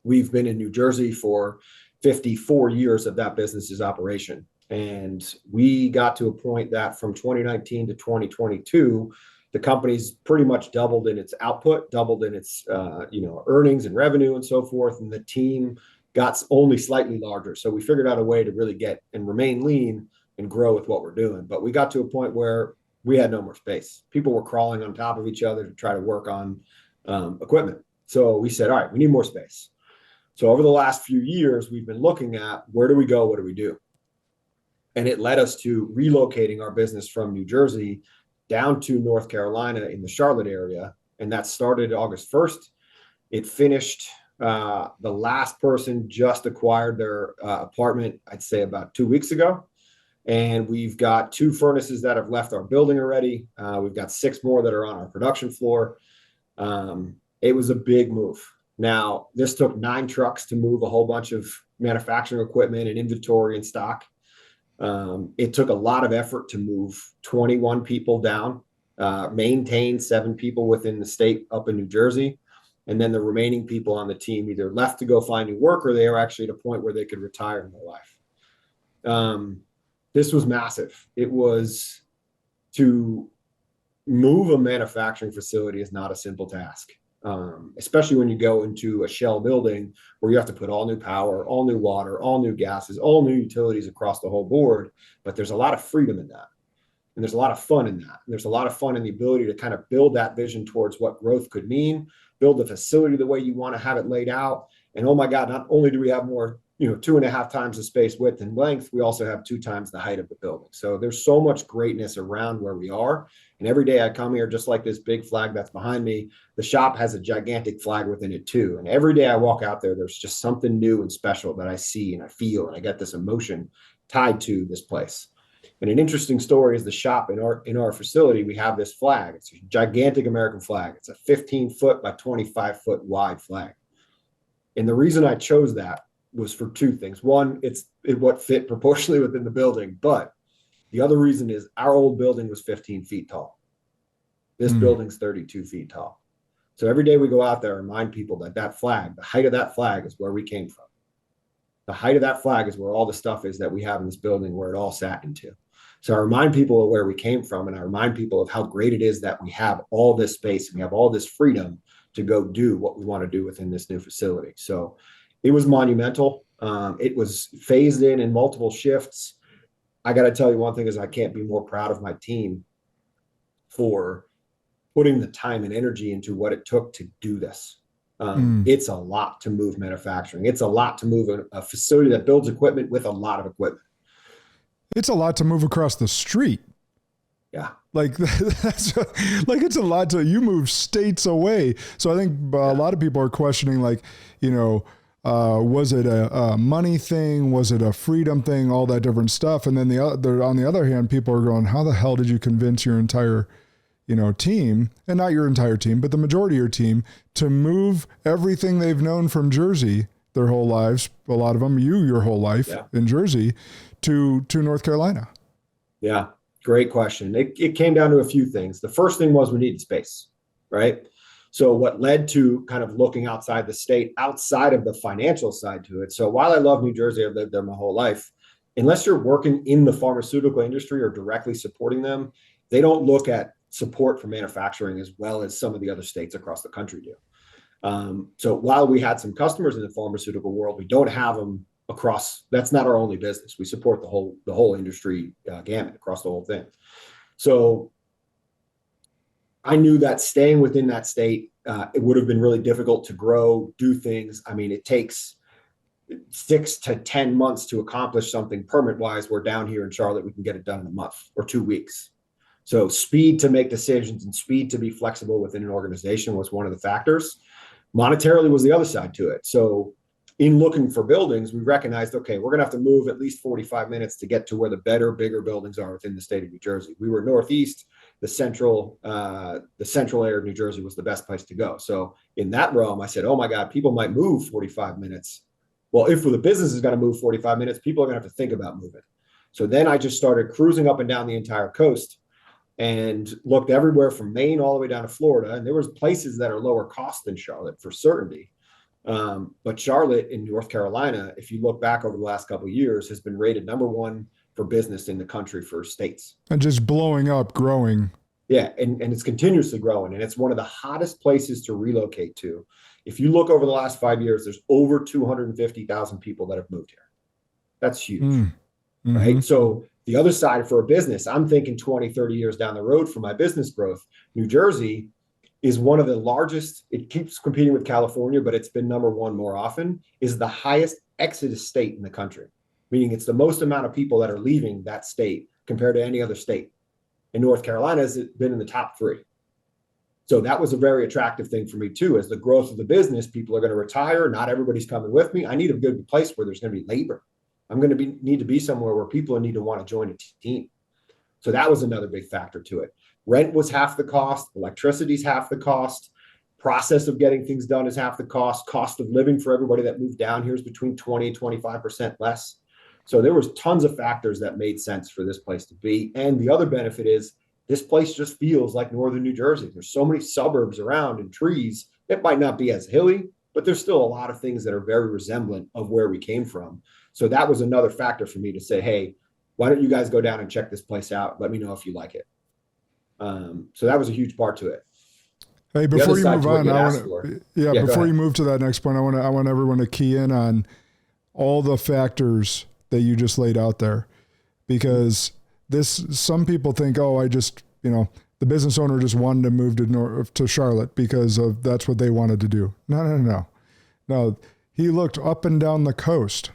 We've been in New Jersey for 54 years of that business's operation. And we got to a point that from 2019 to 2022, the company's pretty much doubled in its output, doubled in its earnings and revenue and so forth. And the team got only slightly larger. So we figured out a way to really get and remain lean and grow with what we're doing. But we got to a point where we had no more space. People were crawling on top of each other to try to work on equipment. So we said, all right, we need more space. So over the last few years, we've been looking at where do we go? What do we do? And it led us to relocating our business from New Jersey down to North Carolina in the Charlotte area. And that started August 1st. It finished, the last person just acquired their apartment, I'd say about 2 weeks ago. And we've got 2 furnaces that have left our building already. We've got 6 more that are on our production floor. It was a big move. Now, this took 9 trucks to move a whole bunch of manufacturing equipment and inventory and stock. It took a lot of effort to move 21 people down, maintain 7 people within the state up in New Jersey. And then the remaining people on the team either left to go find new work or they were actually at a point where they could retire in their life. This was massive. It was to move a manufacturing facility is not a simple task, especially when you go into a shell building where you have to put all new power, all new water, all new gases, all new utilities across the whole board. But there's a lot of freedom in that. And there's a lot of fun in that. And there's a lot of fun in the ability to kind of build that vision towards what growth could mean, build the facility the way you want to have it laid out. And oh my God, not only do we have more, 2.5 times the space width and length, we also have 2 times the height of the building. So there's so much greatness around where we are. And every day I come here, just like this big flag that's behind me, the shop has a gigantic flag within it too. And every day I walk out there, there's just something new and special that I see and I feel, and I get this emotion tied to this place. And an interesting story is the shop in our facility, we have this flag. It's a gigantic American flag. It's a 15-foot by 25-foot wide flag. And the reason I chose that was for 2 things. One, it what fit proportionally within the building, but the other reason is our old building was 15 feet tall. This building's 32 feet tall. So every day we go out there and remind people that flag, the height of that flag is where we came from. The height of that flag is where all the stuff is that we have in this building, where it all sat into. So I remind people of where we came from, and I remind people of how great it is that we have all this space and we have all this freedom to go do what we want to do within this new facility. So it was monumental. It was phased in multiple shifts. I got to tell you, one thing is I can't be more proud of my team for putting the time and energy into what it took to do this. It's a lot to move manufacturing. It's a lot to move a facility that builds equipment with a lot of equipment. It's a lot to move across the street. Yeah. Like that's like, it's a lot you move states away. So I think a lot of people are questioning, like, was it a money thing? Was it a freedom thing? All that different stuff. And then on the other hand, people are going, how the hell did you convince your entire, team, and not your entire team, but the majority of your team, to move everything they've known from Jersey their whole lives, a lot of them, your whole life in Jersey, to North Carolina? Yeah. Great question. It came down to a few things. The first thing was we needed space, right? So what led to kind of looking outside the state, outside of the financial side to it. So while I love New Jersey, I've lived there my whole life, unless you're working in the pharmaceutical industry or directly supporting them, they don't look at support for manufacturing as well as some of the other states across the country do. So while we had some customers in the pharmaceutical world, we don't have them across. That's not our only business. We support the whole industry gamut across the whole thing. So I knew that staying within that state, it would have been really difficult to grow, do things. I mean, it takes 6 to 10 months to accomplish something permit wise. We're down here in Charlotte, we can get it done in a month or 2 weeks. So speed to make decisions and speed to be flexible within an organization was one of the factors. Monetarily was the other side to it. So in looking for buildings, we recognized, okay, we're going to have to move at least 45 minutes to get to where the better, bigger buildings are within the state of New Jersey. We were northeast. The central area of New Jersey was the best place to go. So in that realm, I said, oh my God, people might move 45 minutes. Well, if the business is going to move 45 minutes, people are going to have to think about moving. So then I just started cruising up and down the entire coast and looked everywhere from Maine all the way down to Florida. And there was places that are lower cost than Charlotte for certainty. But Charlotte in North Carolina, if you look back over the last couple of years, has been rated #1 for business in the country for states. And just blowing up, growing. Yeah, and it's continuously growing. And it's one of the hottest places to relocate to. If you look over the last 5 years, there's over 250,000 people that have moved here. That's huge, right? So the other side for a business, I'm thinking 20, 30 years down the road for my business growth, New Jersey is one of the largest. It keeps competing with California, but it's been #1 more often, is the highest exodus state in the country, meaning it's the most amount of people that are leaving that state compared to any other state. And North Carolina has been in the top 3. So that was a very attractive thing for me too. As the growth of the business, people are going to retire. Not everybody's coming with me. I need a good place where there's going to be labor. I'm going to need to be somewhere where people need to want to join a team. So that was another big factor to it. Rent was half the cost. Electricity's half the cost. Process of getting things done is half the cost. Cost of living for everybody that moved down here is between 20 and 25% less. So there was tons of factors that made sense for this place to be. And the other benefit is this place just feels like northern New Jersey. There's so many suburbs around and trees. It might not be as hilly, but there's still a lot of things that are very resemblant of where we came from. So that was another factor for me to say, hey, why don't you guys go down and check this place out? Let me know if you like it. So that was a huge part to it. Hey, The other before you side move to what on, you had I asked want for. to, yeah, Yeah, go before you ahead. move to that next point, I want everyone to key in on all the factors that you just laid out there, because some people think, oh, the business owner just wanted to move to Charlotte because that's what they wanted to do. No. He looked up and down the coast,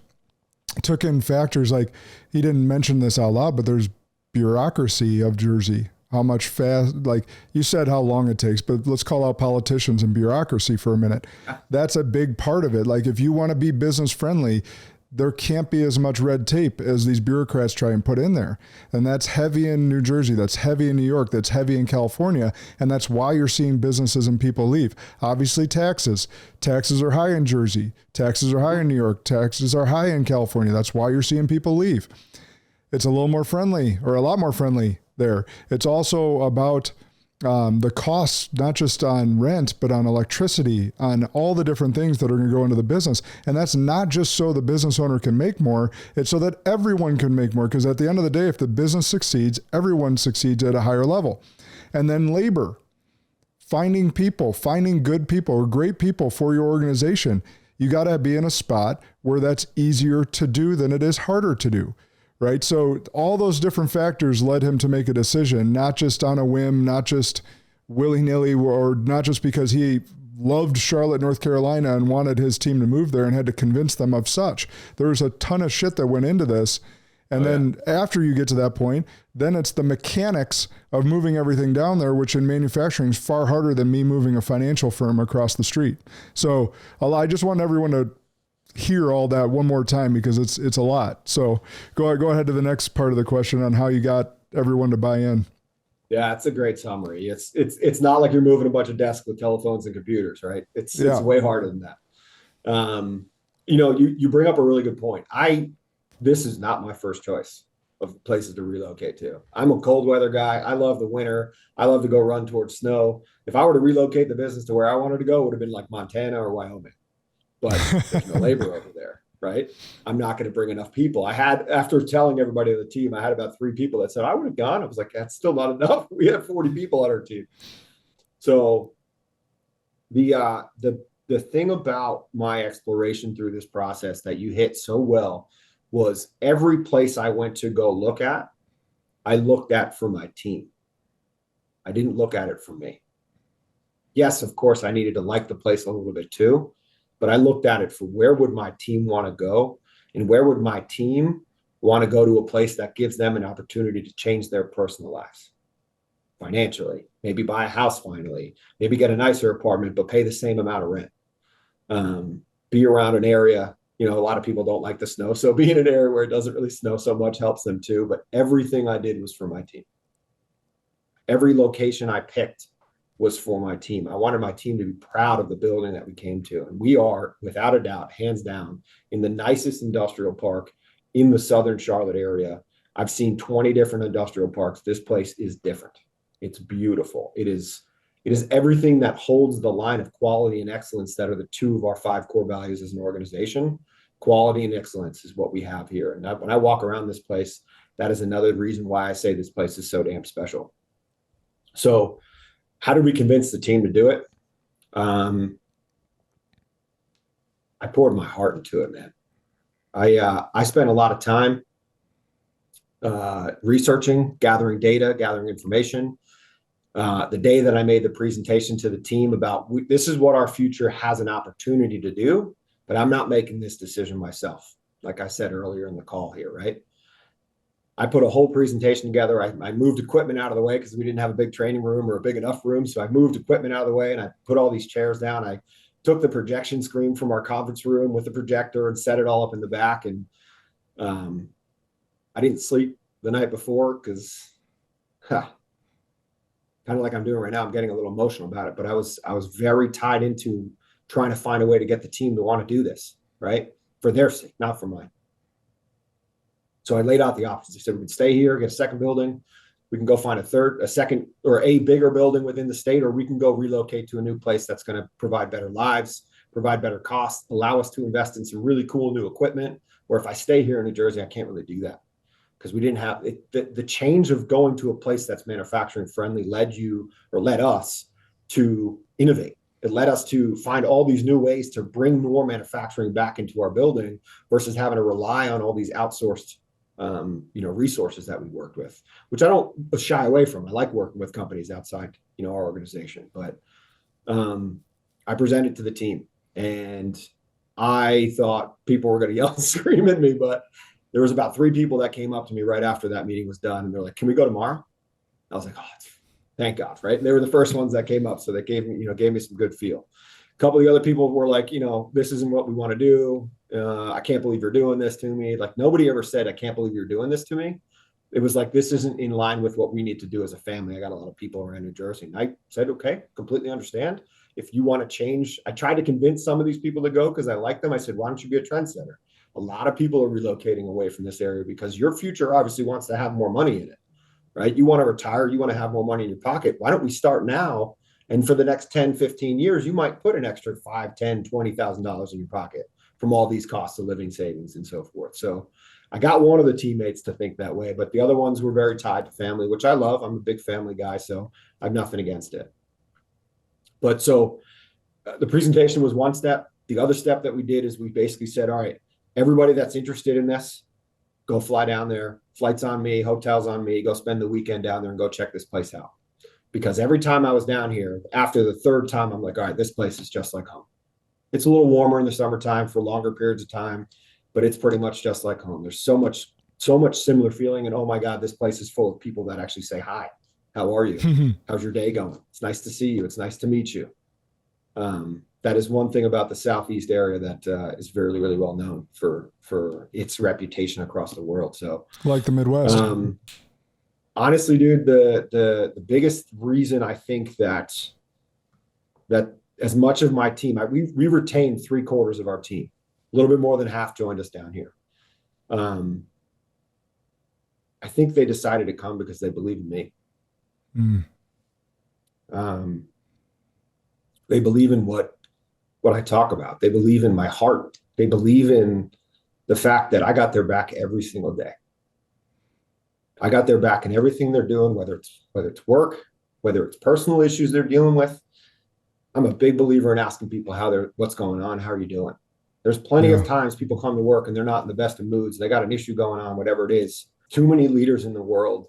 took in factors like, he didn't mention this out loud, but there's bureaucracy of Jersey. How much fast, like you said, how long it takes, but let's call out politicians and bureaucracy for a minute. That's a big part of it. Like, if you want to be business friendly, there can't be as much red tape as these bureaucrats try and put in there. And that's heavy in New Jersey. That's heavy in New York. That's heavy in California. And that's why you're seeing businesses and people leave. Obviously, taxes. Taxes are high in Jersey. Taxes are high in New York. Taxes are high in California. That's why you're seeing people leave. It's a little more friendly, or a lot more friendly there. It's also about the costs, not just on rent, but on electricity, on all the different things that are going to go into the business. And that's not just so the business owner can make more, it's so that everyone can make more. Because at the end of the day, if the business succeeds, everyone succeeds at a higher level. And then labor, finding good people or great people for your organization. You got to be in a spot where that's easier to do than it is harder to do. Right. So all those different factors led him to make a decision, not just on a whim, not just willy-nilly, or not just because he loved Charlotte, North Carolina and wanted his team to move there and had to convince them of such. There was a ton of shit that went into this. And then after you get to that point, then it's the mechanics of moving everything down there, which in manufacturing is far harder than me moving a financial firm across the street. So I just want everyone to hear all that one more time, because it's a lot. So go ahead to the next part of the question on how you got everyone to buy in. Yeah, it's a great summary. It's not like you're moving a bunch of desks with telephones and computers, right? It's way harder than that. You bring up a really good point. This is not my first choice of places to relocate to. I'm a cold weather guy. I love the winter. I love to go run towards snow. If I were to relocate the business to where I wanted to go, it would have been like Montana or Wyoming. But there's no labor over there, right? I'm not going to bring enough people. After telling everybody on the team, I had about 3 people that said I would have gone. I was like, that's still not enough. We have 40 people on our team. So the thing about my exploration through this process that you hit so well was every place I went to go look at, I looked at for my team. I didn't look at it for me. Yes, of course, I needed to like the place a little bit too. But I looked at it for where would my team want to go, and where would my team want to go to a place that gives them an opportunity to change their personal lives financially, maybe buy a house finally, maybe get a nicer apartment, but pay the same amount of rent. Be around an area, a lot of people don't like the snow. So being in an area where it doesn't really snow so much helps them too. But everything I did was for my team. Every location I picked was for my team. I wanted my team to be proud of the building that we came to. And we are, without a doubt, hands down, in the nicest industrial park in the Southern Charlotte area. I've seen 20 different industrial parks. This place is different. It's beautiful. It is everything that holds the line of quality and excellence that are the 2 of our 5 core values as an organization. Quality and excellence is what we have here. And when I walk around this place, that is another reason why I say this place is so damn special. So how did we convince the team to do it? I poured my heart into it, man. I spent a lot of time researching, gathering data, gathering information. The day that I made the presentation to the team about this is what our future has an opportunity to do, but I'm not making this decision myself. Like I said earlier in the call here, right? I put a whole presentation together. I moved equipment out of the way because we didn't have a big training room or a big enough room. So I moved equipment out of the way and I put all these chairs down. I took the projection screen from our conference room with the projector and set it all up in the back. And I didn't sleep the night before because kind of like I'm doing right now, I'm getting a little emotional about it. But I was very tied into trying to find a way to get the team to want to do this, right? For their sake, not for mine. So I laid out the options. I said, we can stay here, get a second building. We can go find a second or a bigger building within the state, or we can go relocate to a new place that's going to provide better lives, provide better costs, allow us to invest in some really cool new equipment. Or if I stay here in New Jersey, I can't really do that because we didn't have it. The change of going to a place that's manufacturing friendly led us to innovate. It led us to find all these new ways to bring more manufacturing back into our building versus having to rely on all these outsourced resources that we worked with, which I don't shy away from. I like working with companies outside, our organization, but I presented to the team, and I thought people were going to yell and scream at me, but there was about 3 people that came up to me right after that meeting was done, and they're like, "Can we go tomorrow?" I was like, "Oh, thank God!" Right? And they were the first ones that came up, so they gave me some good feel. A couple of the other people were like, "This isn't what we want to do. I can't believe you're doing this to me." Like, nobody ever said, "I can't believe you're doing this to me." It was like, this isn't in line with what we need to do as a family. I got a lot of people around New Jersey. And I said, okay, completely understand. If you want to change, I tried to convince some of these people to go because I like them. I said, why don't you be a trendsetter? A lot of people are relocating away from this area because your future obviously wants to have more money in it, right? You want to retire. You want to have more money in your pocket. Why don't we start now? And for the next 10, 15 years, you might put an extra $5, $10, $20,000 in your pocket from all these costs of living savings and so forth. So I got one of the teammates to think that way, but the other ones were very tied to family, which I love. I'm a big family guy, so I have nothing against it. But so the presentation was one step. The other step that we did is we basically said, all right, everybody that's interested in this, go fly down there. Flights on me, hotels on me, go spend the weekend down there and go check this place out. Because every time I was down here, after the 3rd time, I'm like, all right, this place is just like home. It's a little warmer in the summertime for longer periods of time, but it's pretty much just like home. There's so much similar feeling. And oh my God, this place is full of people that actually say, hi, how are you? How's your day going? It's nice to see you. It's nice to meet you. That is one thing about the Southeast area that is very, really well known for its reputation across the world. So like the Midwest. Honestly, dude, the biggest reason I think that as much of my team, we retained 3/4 of our team. A little bit more than half joined us down here. I think they decided to come because they believe in me. They believe in what I talk about. They believe in my heart. They believe in the fact that I got their back every single day. I got their back in everything they're doing, whether it's work, whether it's personal issues they're dealing with. I'm a big believer in asking people what's going on, how are you doing? There's plenty of times people come to work and they're not in the best of moods. They got an issue going on, whatever it is. Too many leaders in the world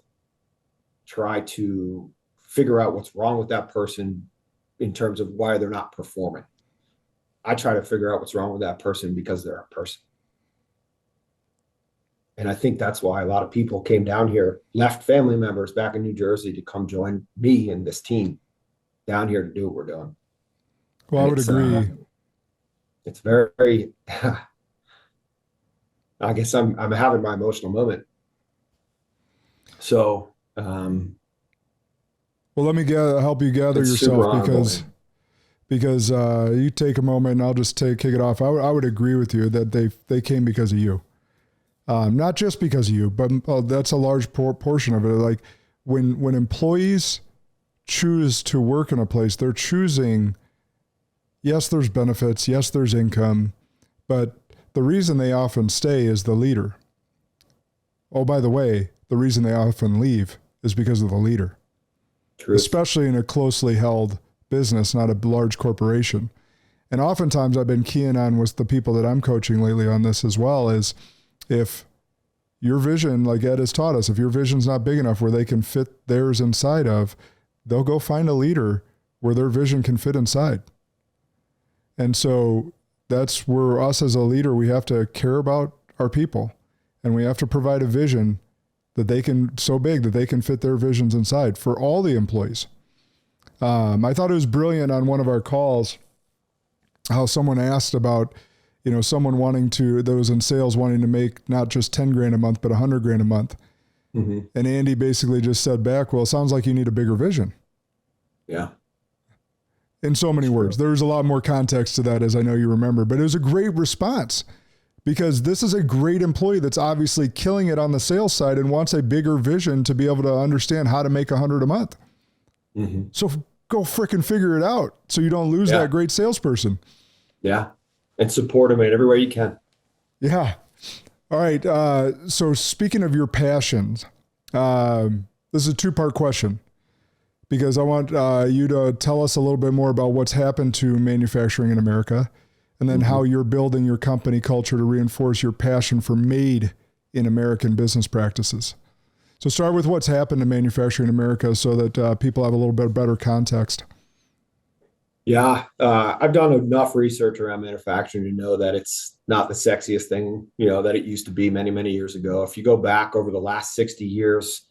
try to figure out what's wrong with that person in terms of why they're not performing. I try to figure out what's wrong with that person because they're a person. And I think that's why a lot of people came down here, left family members back in New Jersey to come join me and this team down here to do what we're doing. Well, I would agree. It's very, I guess I'm having my emotional moment. So, well, let me help you gather yourself because you take a moment and I'll just kick it off. I would agree with you that they came because of you. Not just because of you, but that's a large portion of it. Like when employees choose to work in a place, they're choosing, yes, there's benefits, yes, there's income, but the reason they often stay is the leader. Oh, by the way, the reason they often leave is because of the leader. True. Especially in a closely held business, not a large corporation. And oftentimes I've been keying on with the people that I'm coaching lately on this as well is if your vision, like Ed has taught us, if your vision's not big enough where they can fit theirs inside of, they'll go find a leader where their vision can fit inside. And so that's where us as a leader, we have to care about our people and we have to provide a vision that they can, so big that they can fit their visions inside for all the employees. I thought it was brilliant on one of our calls, how someone asked about, someone that was in sales wanting to make not just 10 grand a month, but 100 grand a month. Mm-hmm. And Andy basically just said back, well, it sounds like you need a bigger vision. Yeah. In so many words. There was a lot more context to that, as I know you remember, but it was a great response because this is a great employee that's obviously killing it on the sales side and wants a bigger vision to be able to understand how to make 100 a month. Mm-hmm. So go frickin' figure it out so you don't lose that great salesperson. Yeah. And support them in every way you can. Yeah. All right. So speaking of your passions, this is a two-part question because I want you to tell us a little bit more about what's happened to manufacturing in America and then how you're building your company culture to reinforce your passion for made in American business practices. So start with what's happened to manufacturing in America so that people have a little bit better context. Yeah, I've done enough research around manufacturing to know that it's not the sexiest thing, that it used to be many, many years ago. If you go back over the last 60 years,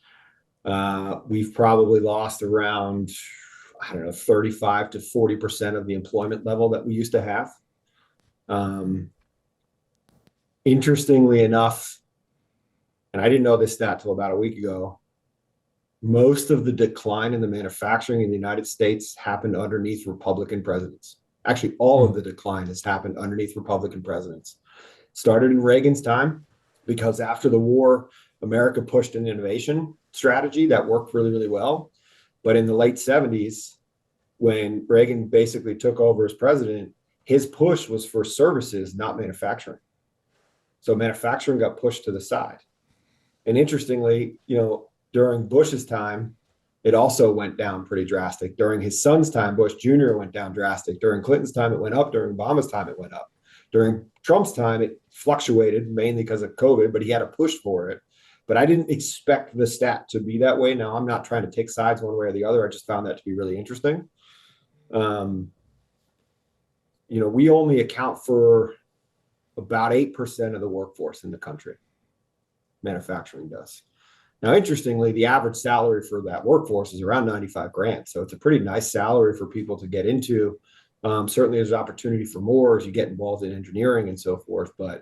we've probably lost around, I don't know, 35 to 40% of the employment level that we used to have. Interestingly enough, and I didn't know this stat till about a week ago, most of the decline in the manufacturing in the United States happened underneath Republican presidents. Actually, all of the decline has happened underneath Republican presidents. Started in Reagan's time, because after the war, America pushed an innovation strategy that worked really, really well. But in the late 70s, when Reagan basically took over as president, his push was for services, not manufacturing. So manufacturing got pushed to the side. And interestingly, during Bush's time, it also went down pretty drastic. During his son's time, Bush Jr. went down drastic. During Clinton's time, it went up. During Obama's time, it went up. During Trump's time, it fluctuated mainly because of COVID, but he had a push for it. But I didn't expect the stat to be that way. Now, I'm not trying to take sides one way or the other. I just found that to be really interesting. We only account for about 8% of the workforce in the country. Manufacturing does. Now, interestingly, the average salary for that workforce is around 95 grand. So it's a pretty nice salary for people to get into. Certainly there's opportunity for more as you get involved in engineering and so forth. But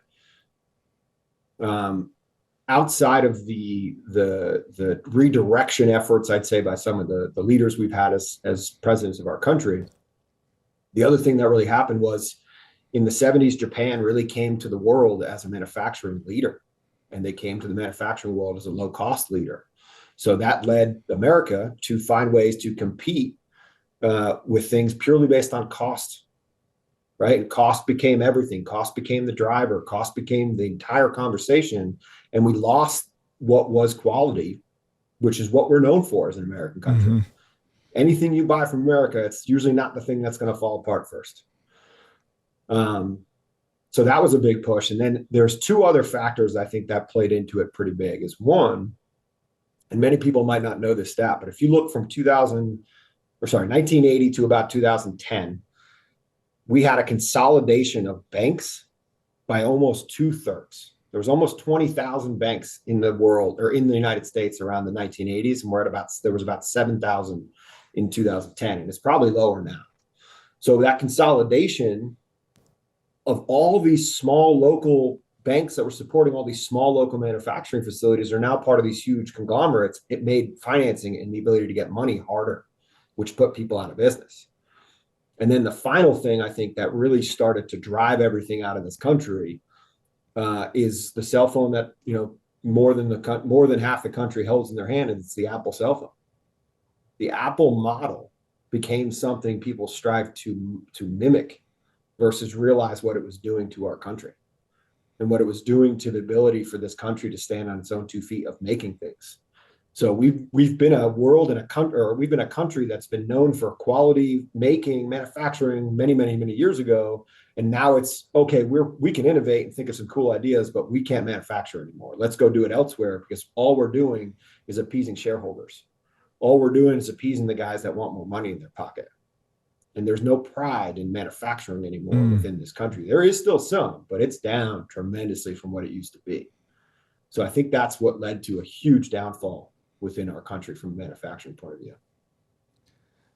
outside of the redirection efforts, I'd say, by some of the leaders we've had as presidents of our country, the other thing that really happened was in the 70s, Japan really came to the world as a manufacturing leader. And they came to the manufacturing world as a low-cost leader. So that led America to find ways to compete with things purely based on cost, right? And cost became everything. Cost became the driver. Cost became the entire conversation. And we lost what was quality, which is what we're known for as an American country. Mm-hmm. Anything you buy from America, it's usually not the thing that's going to fall apart first. So that was a big push. And then there's two other factors I think that played into it pretty big. Is one, and many people might not know this stat, but if you look from 1980 to about 2010, we had a consolidation of banks by almost 2/3. There was almost 20,000 banks in the world or in the United States around the 1980s. And there was about 7,000 in 2010. And it's probably lower now. So that consolidation of all of these small local banks that were supporting all these small local manufacturing facilities are now part of these huge conglomerates. It made financing and the ability to get money harder, which put people out of business. And then the final thing I think that really started to drive everything out of this country is the cell phone that more than half the country holds in their hand, and it's the Apple cell phone. The Apple model became something people strive to mimic versus realize what it was doing to our country and what it was doing to the ability for this country to stand on its own 2 feet of making things. So we've been a world and we've been a country that's been known for quality making, manufacturing many, many, many years ago. And now it's okay. We can innovate and think of some cool ideas, but we can't manufacture anymore. Let's go do it elsewhere because all we're doing is appeasing shareholders. All we're doing is appeasing the guys that want more money in their pocket. And there's no pride in manufacturing anymore within this country. There is still some, but it's down tremendously from what it used to be. So I think that's what led to a huge downfall within our country from a manufacturing point of view.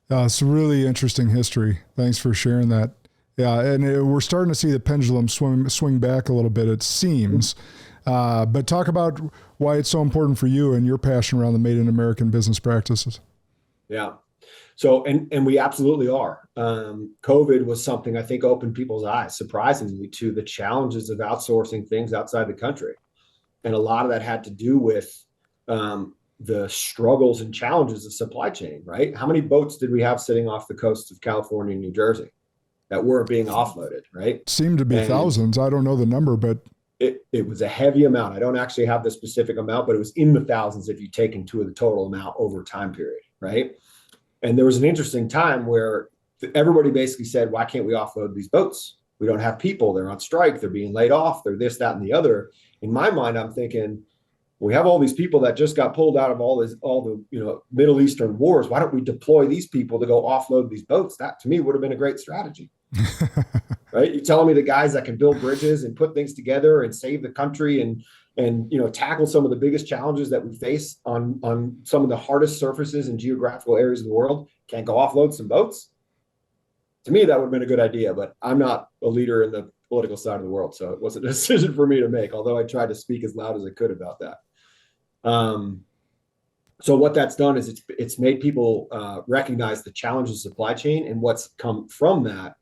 It's a really interesting history. Thanks for sharing that. Yeah, and we're starting to see the pendulum swing back a little bit, it seems. But talk about why it's so important for you and your passion around the Made in American business practices. Yeah. So, and we absolutely are. COVID was something I think opened people's eyes, surprisingly, to the challenges of outsourcing things outside the country. And a lot of that had to do with the struggles and challenges of supply chain, right? How many boats did we have sitting off the coast of California and New Jersey that were being offloaded, right? Seemed to be thousands. I don't know the number, but It was a heavy amount. I don't actually have the specific amount, but it was in the thousands if you take into the total amount over time period, right? And there was an interesting time where everybody basically said, why can't we offload these boats? We don't have people. They're on strike. They're being laid off. They're this, that, and the other. In my mind, I'm thinking, we have all these people that just got pulled out of all the Middle Eastern wars. Why don't we deploy these people to go offload these boats? That to me would have been a great strategy. Right? You're telling me the guys that can build bridges and put things together and save the country and tackle some of the biggest challenges that we face on some of the hardest surfaces and geographical areas of the world can't go offload some boats? To me, that would have been a good idea, but I'm not a leader in the political side of the world, so it wasn't a decision for me to make, although I tried to speak as loud as I could about that. So what that's done is it's made people recognize the challenges of supply chain and what's come from that.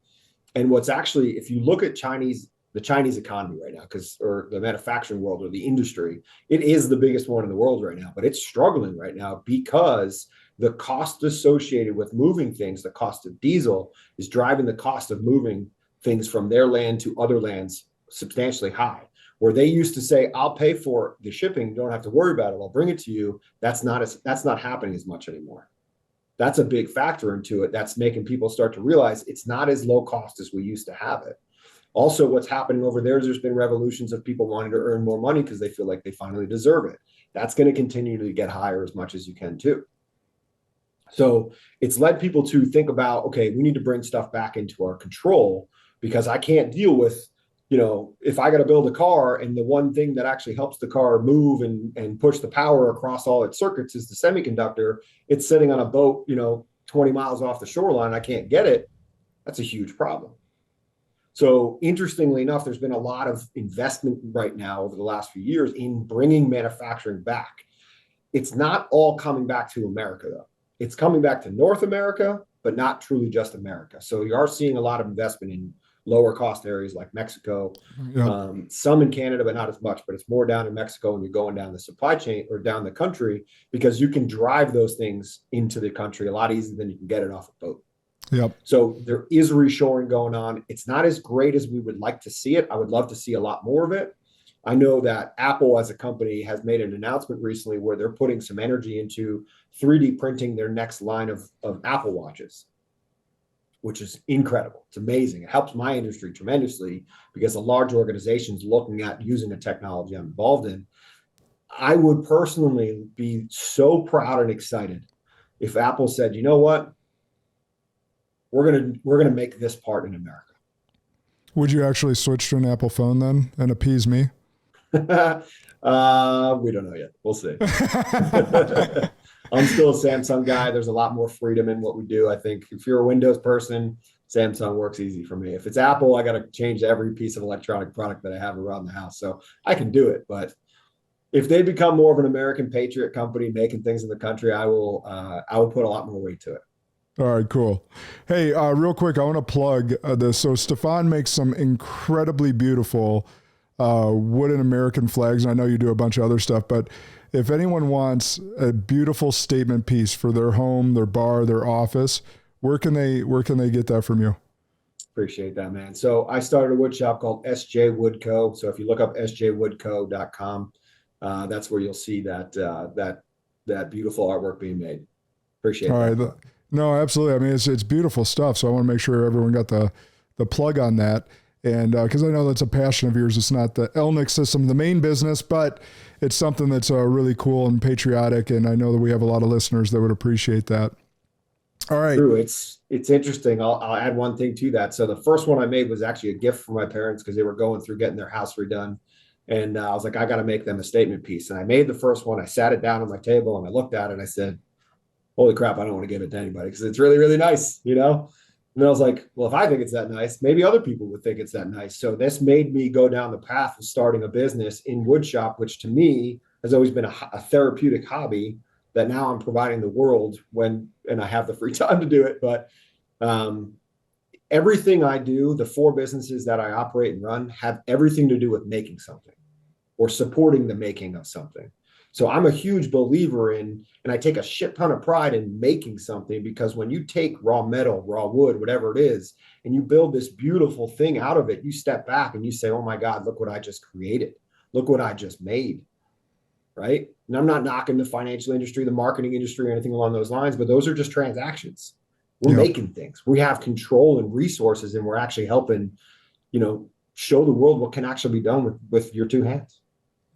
And what's actually, if you look at the Chinese economy right now, or the manufacturing world or the industry, it is the biggest one in the world right now, but it's struggling right now because the cost associated with moving things, the cost of diesel, is driving the cost of moving things from their land to other lands substantially high. Where they used to say, I'll pay for the shipping, you don't have to worry about it, I'll bring it to you. That's not happening as much anymore. That's a big factor into it. That's making people start to realize it's not as low cost as we used to have it. Also, what's happening over there is there's been revolutions of people wanting to earn more money because they feel like they finally deserve it. That's going to continue to get higher as much as you can too. So it's led people to think about, okay, we need to bring stuff back into our control because I can't deal with, if I got to build a car and the one thing that actually helps the car move and push the power across all its circuits is the semiconductor, it's sitting on a boat, 20 miles off the shoreline, I can't get it. That's a huge problem. So interestingly enough, there's been a lot of investment right now over the last few years in bringing manufacturing back. It's not all coming back to America, though. It's coming back to North America, but not truly just America. So you are seeing a lot of investment in lower cost areas like Mexico, some in Canada, but not as much, but it's more down in Mexico when you're going down the supply chain or down the country, because you can drive those things into the country a lot easier than you can get it off a boat. Yep. So there is reshoring going on. It's not as great as we would like to see it. I would love to see a lot more of it. I know that Apple as a company has made an announcement recently where they're putting some energy into 3D printing their next line of Apple Watches, which is incredible. It's amazing. It helps my industry tremendously because a large organization is looking at using a technology I'm involved in. I would personally be so proud and excited if Apple said, you know what? We're gonna make this part in America. Would you actually switch to an Apple phone then and appease me? We don't know yet. We'll see. I'm still a Samsung guy. There's a lot more freedom in what we do. I think if you're a Windows person, Samsung works easy for me. If it's Apple, I got to change every piece of electronic product that I have around the house. So I can do it. But if they become more of an American patriot company making things in the country, I will put a lot more weight to it. All right, cool. Hey, real quick, I want to plug this. So Stefan makes some incredibly beautiful wooden American flags. And I know you do a bunch of other stuff, but if anyone wants a beautiful statement piece for their home, their bar, their office, where can they get that from you? Appreciate that, man. So I started a wood shop called SJ Wood Co. So if you look up sjwoodco.com, that's where you'll see that beautiful artwork being made. Appreciate All that. Right. No, absolutely. I mean, it's beautiful stuff. So I want to make sure everyone got the plug on that. And because I know that's a passion of yours. It's not the Elnick system, the main business, but it's something that's really cool and patriotic. And I know that we have a lot of listeners that would appreciate that. All right. True. It's interesting. I'll add one thing to that. So the first one I made was actually a gift for my parents because they were going through getting their house redone. And I was like, I got to make them a statement piece. And I made the first one. I sat it down on my table and I looked at it and I said, holy crap, I don't want to give it to anybody because it's really, really nice, And then I was like, well, if I think it's that nice, maybe other people would think it's that nice. So this made me go down the path of starting a business in woodshop, which to me has always been a therapeutic hobby that now I'm providing the world and I have the free time to do it. But everything I do, the 4 businesses that I operate and run have everything to do with making something or supporting the making of something. So I'm a huge believer in, and I take a shit ton of pride in making something, because when you take raw metal, raw wood, whatever it is, and you build this beautiful thing out of it, you step back and you say, oh my God, look what I just created. Look what I just made. Right. And I'm not knocking the financial industry, the marketing industry, or anything along those lines, but those are just transactions. We're making things. We have control and resources, and we're actually helping, show the world what can actually be done with your two hands.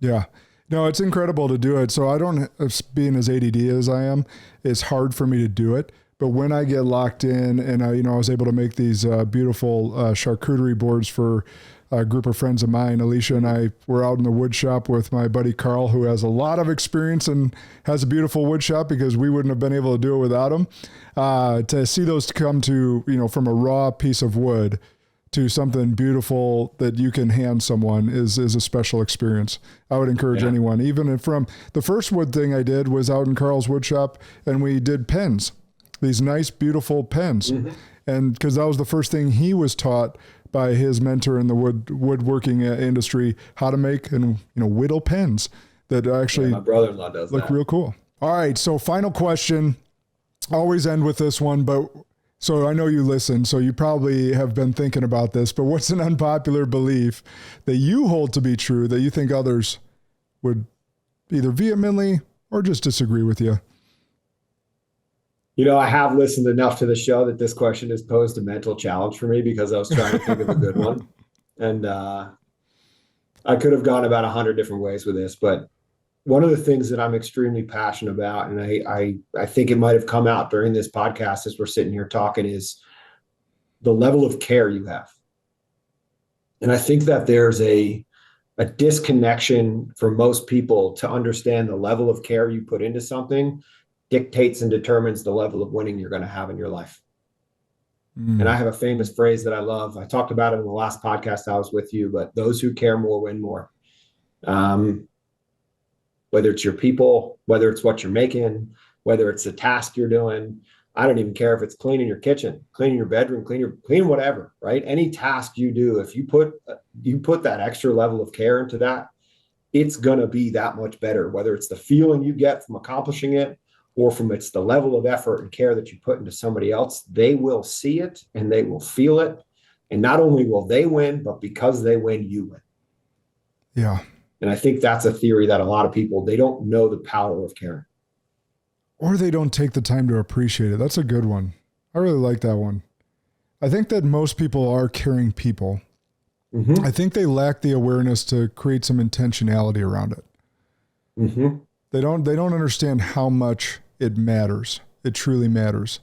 Yeah. No, it's incredible to do it. So I don't, being as ADD as I am, it's hard for me to do it. But when I get locked in and I was able to make these beautiful charcuterie boards for a group of friends of mine, Alicia and I were out in the wood shop with my buddy Carl, who has a lot of experience and has a beautiful wood shop, because we wouldn't have been able to do it without him. To see those come to, from a raw piece of wood to something beautiful that you can hand someone is a special experience. I would encourage anyone, even from the first wood thing I did was out in Carl's wood shop, and we did pens, these nice, beautiful pens. Mm-hmm. And because that was the first thing he was taught by his mentor in the woodworking industry, how to make and whittle pens that actually my brother-in-law does look real cool. All right, so final question. Always end with this one, but so I know you listen, so you probably have been thinking about this, but what's an unpopular belief that you hold to be true that you think others would either vehemently or just disagree with you? I have listened enough to the show that this question has posed a mental challenge for me, because I was trying to think of a good one. And I could have gone about 100 different ways with this, but one of the things that I'm extremely passionate about, and I think it might have come out during this podcast as we're sitting here talking, is the level of care you have. And I think that there's a disconnection for most people to understand the level of care you put into something dictates and determines the level of winning you're going to have in your life. And I have a famous phrase that I love. I talked about it in the last podcast I was with you, but those who care more win more. Whether it's your people, whether it's what you're making, whether it's a task you're doing, I don't even care if it's cleaning your kitchen, cleaning your bedroom, clean whatever, right? Any task you do, if you put that extra level of care into that, it's going to be that much better, whether it's the feeling you get from accomplishing it, or from it's the level of effort and care that you put into somebody else. They will see it and they will feel it. And not only will they win, but because they win, you win. Yeah. And I think that's a theory that a lot of people, they don't know the power of caring. Or they don't take the time to appreciate it. That's a good one. I really like that one. I think that most people are caring people. Mm-hmm. I think they lack the awareness to create some intentionality around it. Mm-hmm. They don't understand how much it matters. It truly matters.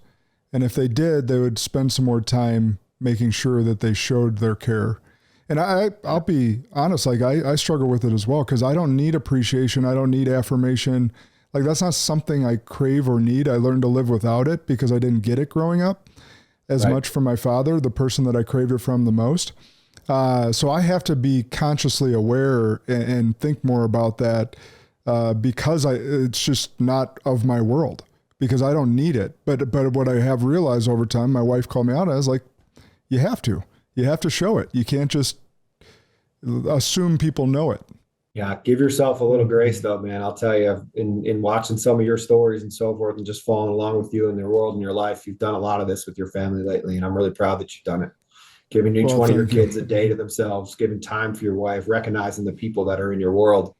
And if they did, they would spend some more time making sure that they showed their care. And I'll be honest, like I struggle with it as well, because I don't need appreciation. I don't need affirmation. Like that's not something I crave or need. I learned to live without it because I didn't get it growing up as much from my father, the person that I craved it from the most. So I have to be consciously aware and think more about that because it's just not of my world, because I don't need it. But what I have realized over time, my wife called me out, I was like, you have to show it. You can't just assume people know it. Yeah. Give yourself a little grace though, man. I'll tell you, in watching some of your stories and so forth and just following along with you in their world and your life, you've done a lot of this with your family lately. And I'm really proud that you've done it. Giving each one of your kids a day to themselves, giving time for your wife, recognizing the people that are in your world.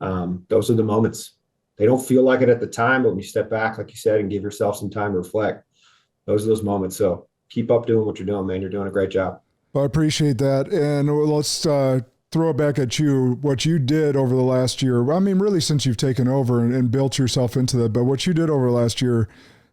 Those are the moments. They don't feel like it at the time, but when you step back, like you said, and give yourself some time to reflect, those are those moments. So keep up doing what you're doing, man. You're doing a great job. Well, I appreciate that. And let's throw it back at you. What you did over the last year, I mean, really since you've taken over and built yourself into that, but what you did over the last year,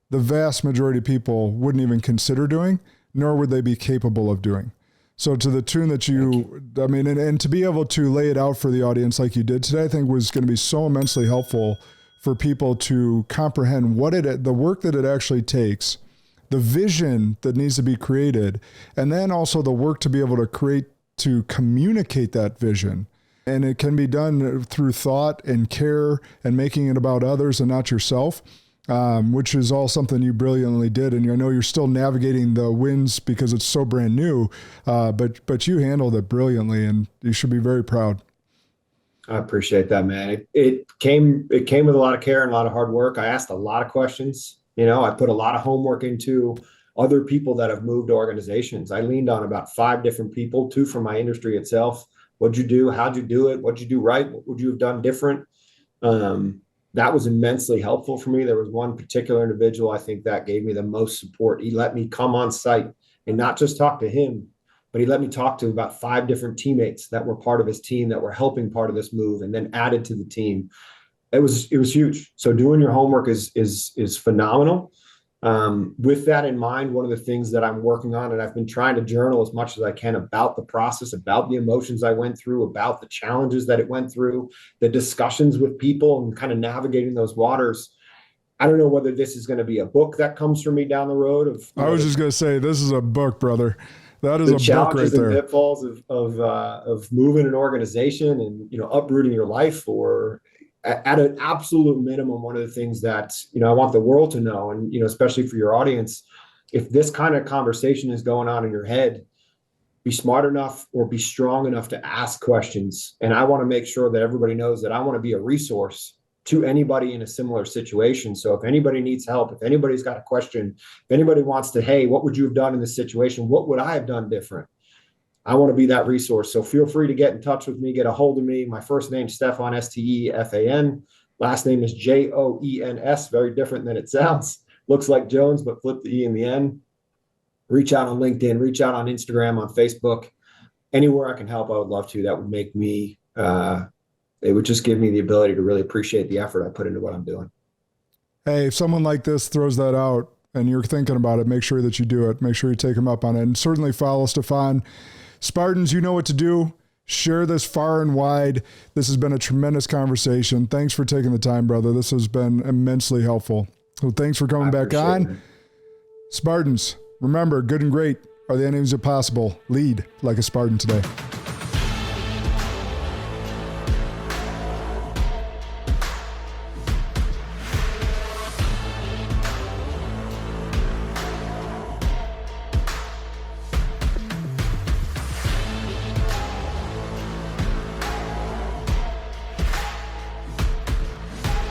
the vast majority of people wouldn't even consider doing, nor would they be capable of doing. So to the tune that I mean, and to be able to lay it out for the audience like you did today, I think was going to be so immensely helpful for people to comprehend the work that it actually takes, the vision that needs to be created, and then also the work to be able to communicate that vision. And it can be done through thought and care and making it about others and not yourself. Which is all something you brilliantly did. And I know you're still navigating the winds because it's so brand new, but you handled it brilliantly and you should be very proud. I appreciate that, man. It came with a lot of care and a lot of hard work. I asked a lot of questions. I put a lot of homework into other people that have moved organizations. I leaned on about 5 different people, 2 from my industry itself. What'd you do? How'd you do it? What'd you do right? What would you have done different? That was immensely helpful for me. There was one particular individual I think that gave me the most support. He let me come on site and not just talk to him, but he let me talk to about 5 different teammates that were part of his team that were helping part of this move and then added to the team. It was huge. So doing your homework is phenomenal. With that in mind, one of the things that I'm working on, and I've been trying to journal as much as I can about the process, about the emotions I went through, about the challenges that it went through, the discussions with people, and kind of navigating those waters. I don't know whether this is going to be a book that comes from me down the road. I was just going to say, this is a book, brher. That is a book right there. The challenges and pitfalls of moving an organization and uprooting your life, or at an absolute minimum, one of the things that I want the world to know, and especially for your audience, if this kind of conversation is going on in your head, be smart enough or be strong enough to ask questions. And I want to make sure that everybody knows that I want to be a resource to anybody in a similar situation. So if anybody needs help, if anybody's got a question, if anybody wants to, hey, what would you have done in this situation? What would I have done different? I want to be that resource. So feel free to get in touch with me, get a hold of me. My first name is Stefan, Stefan. Last name is Joens, very different than it sounds. Looks like Jones, but flip the E in the end. Reach out on LinkedIn, reach out on Instagram, on Facebook. Anywhere I can help, I would love to. That would make me, it would just give me the ability to really appreciate the effort I put into what I'm doing. Hey, if someone like this throws that out and you're thinking about it, make sure that you do it. Make sure you take him up on it. And certainly follow Stefan. Spartans, you know what to do. Share this far and wide. This has been a tremendous conversation. Thanks for taking the time, brother. This has been immensely helpful. So thanks for coming back on. It. Spartans, remember, good and great are the enemies of possible. Lead like a Spartan today.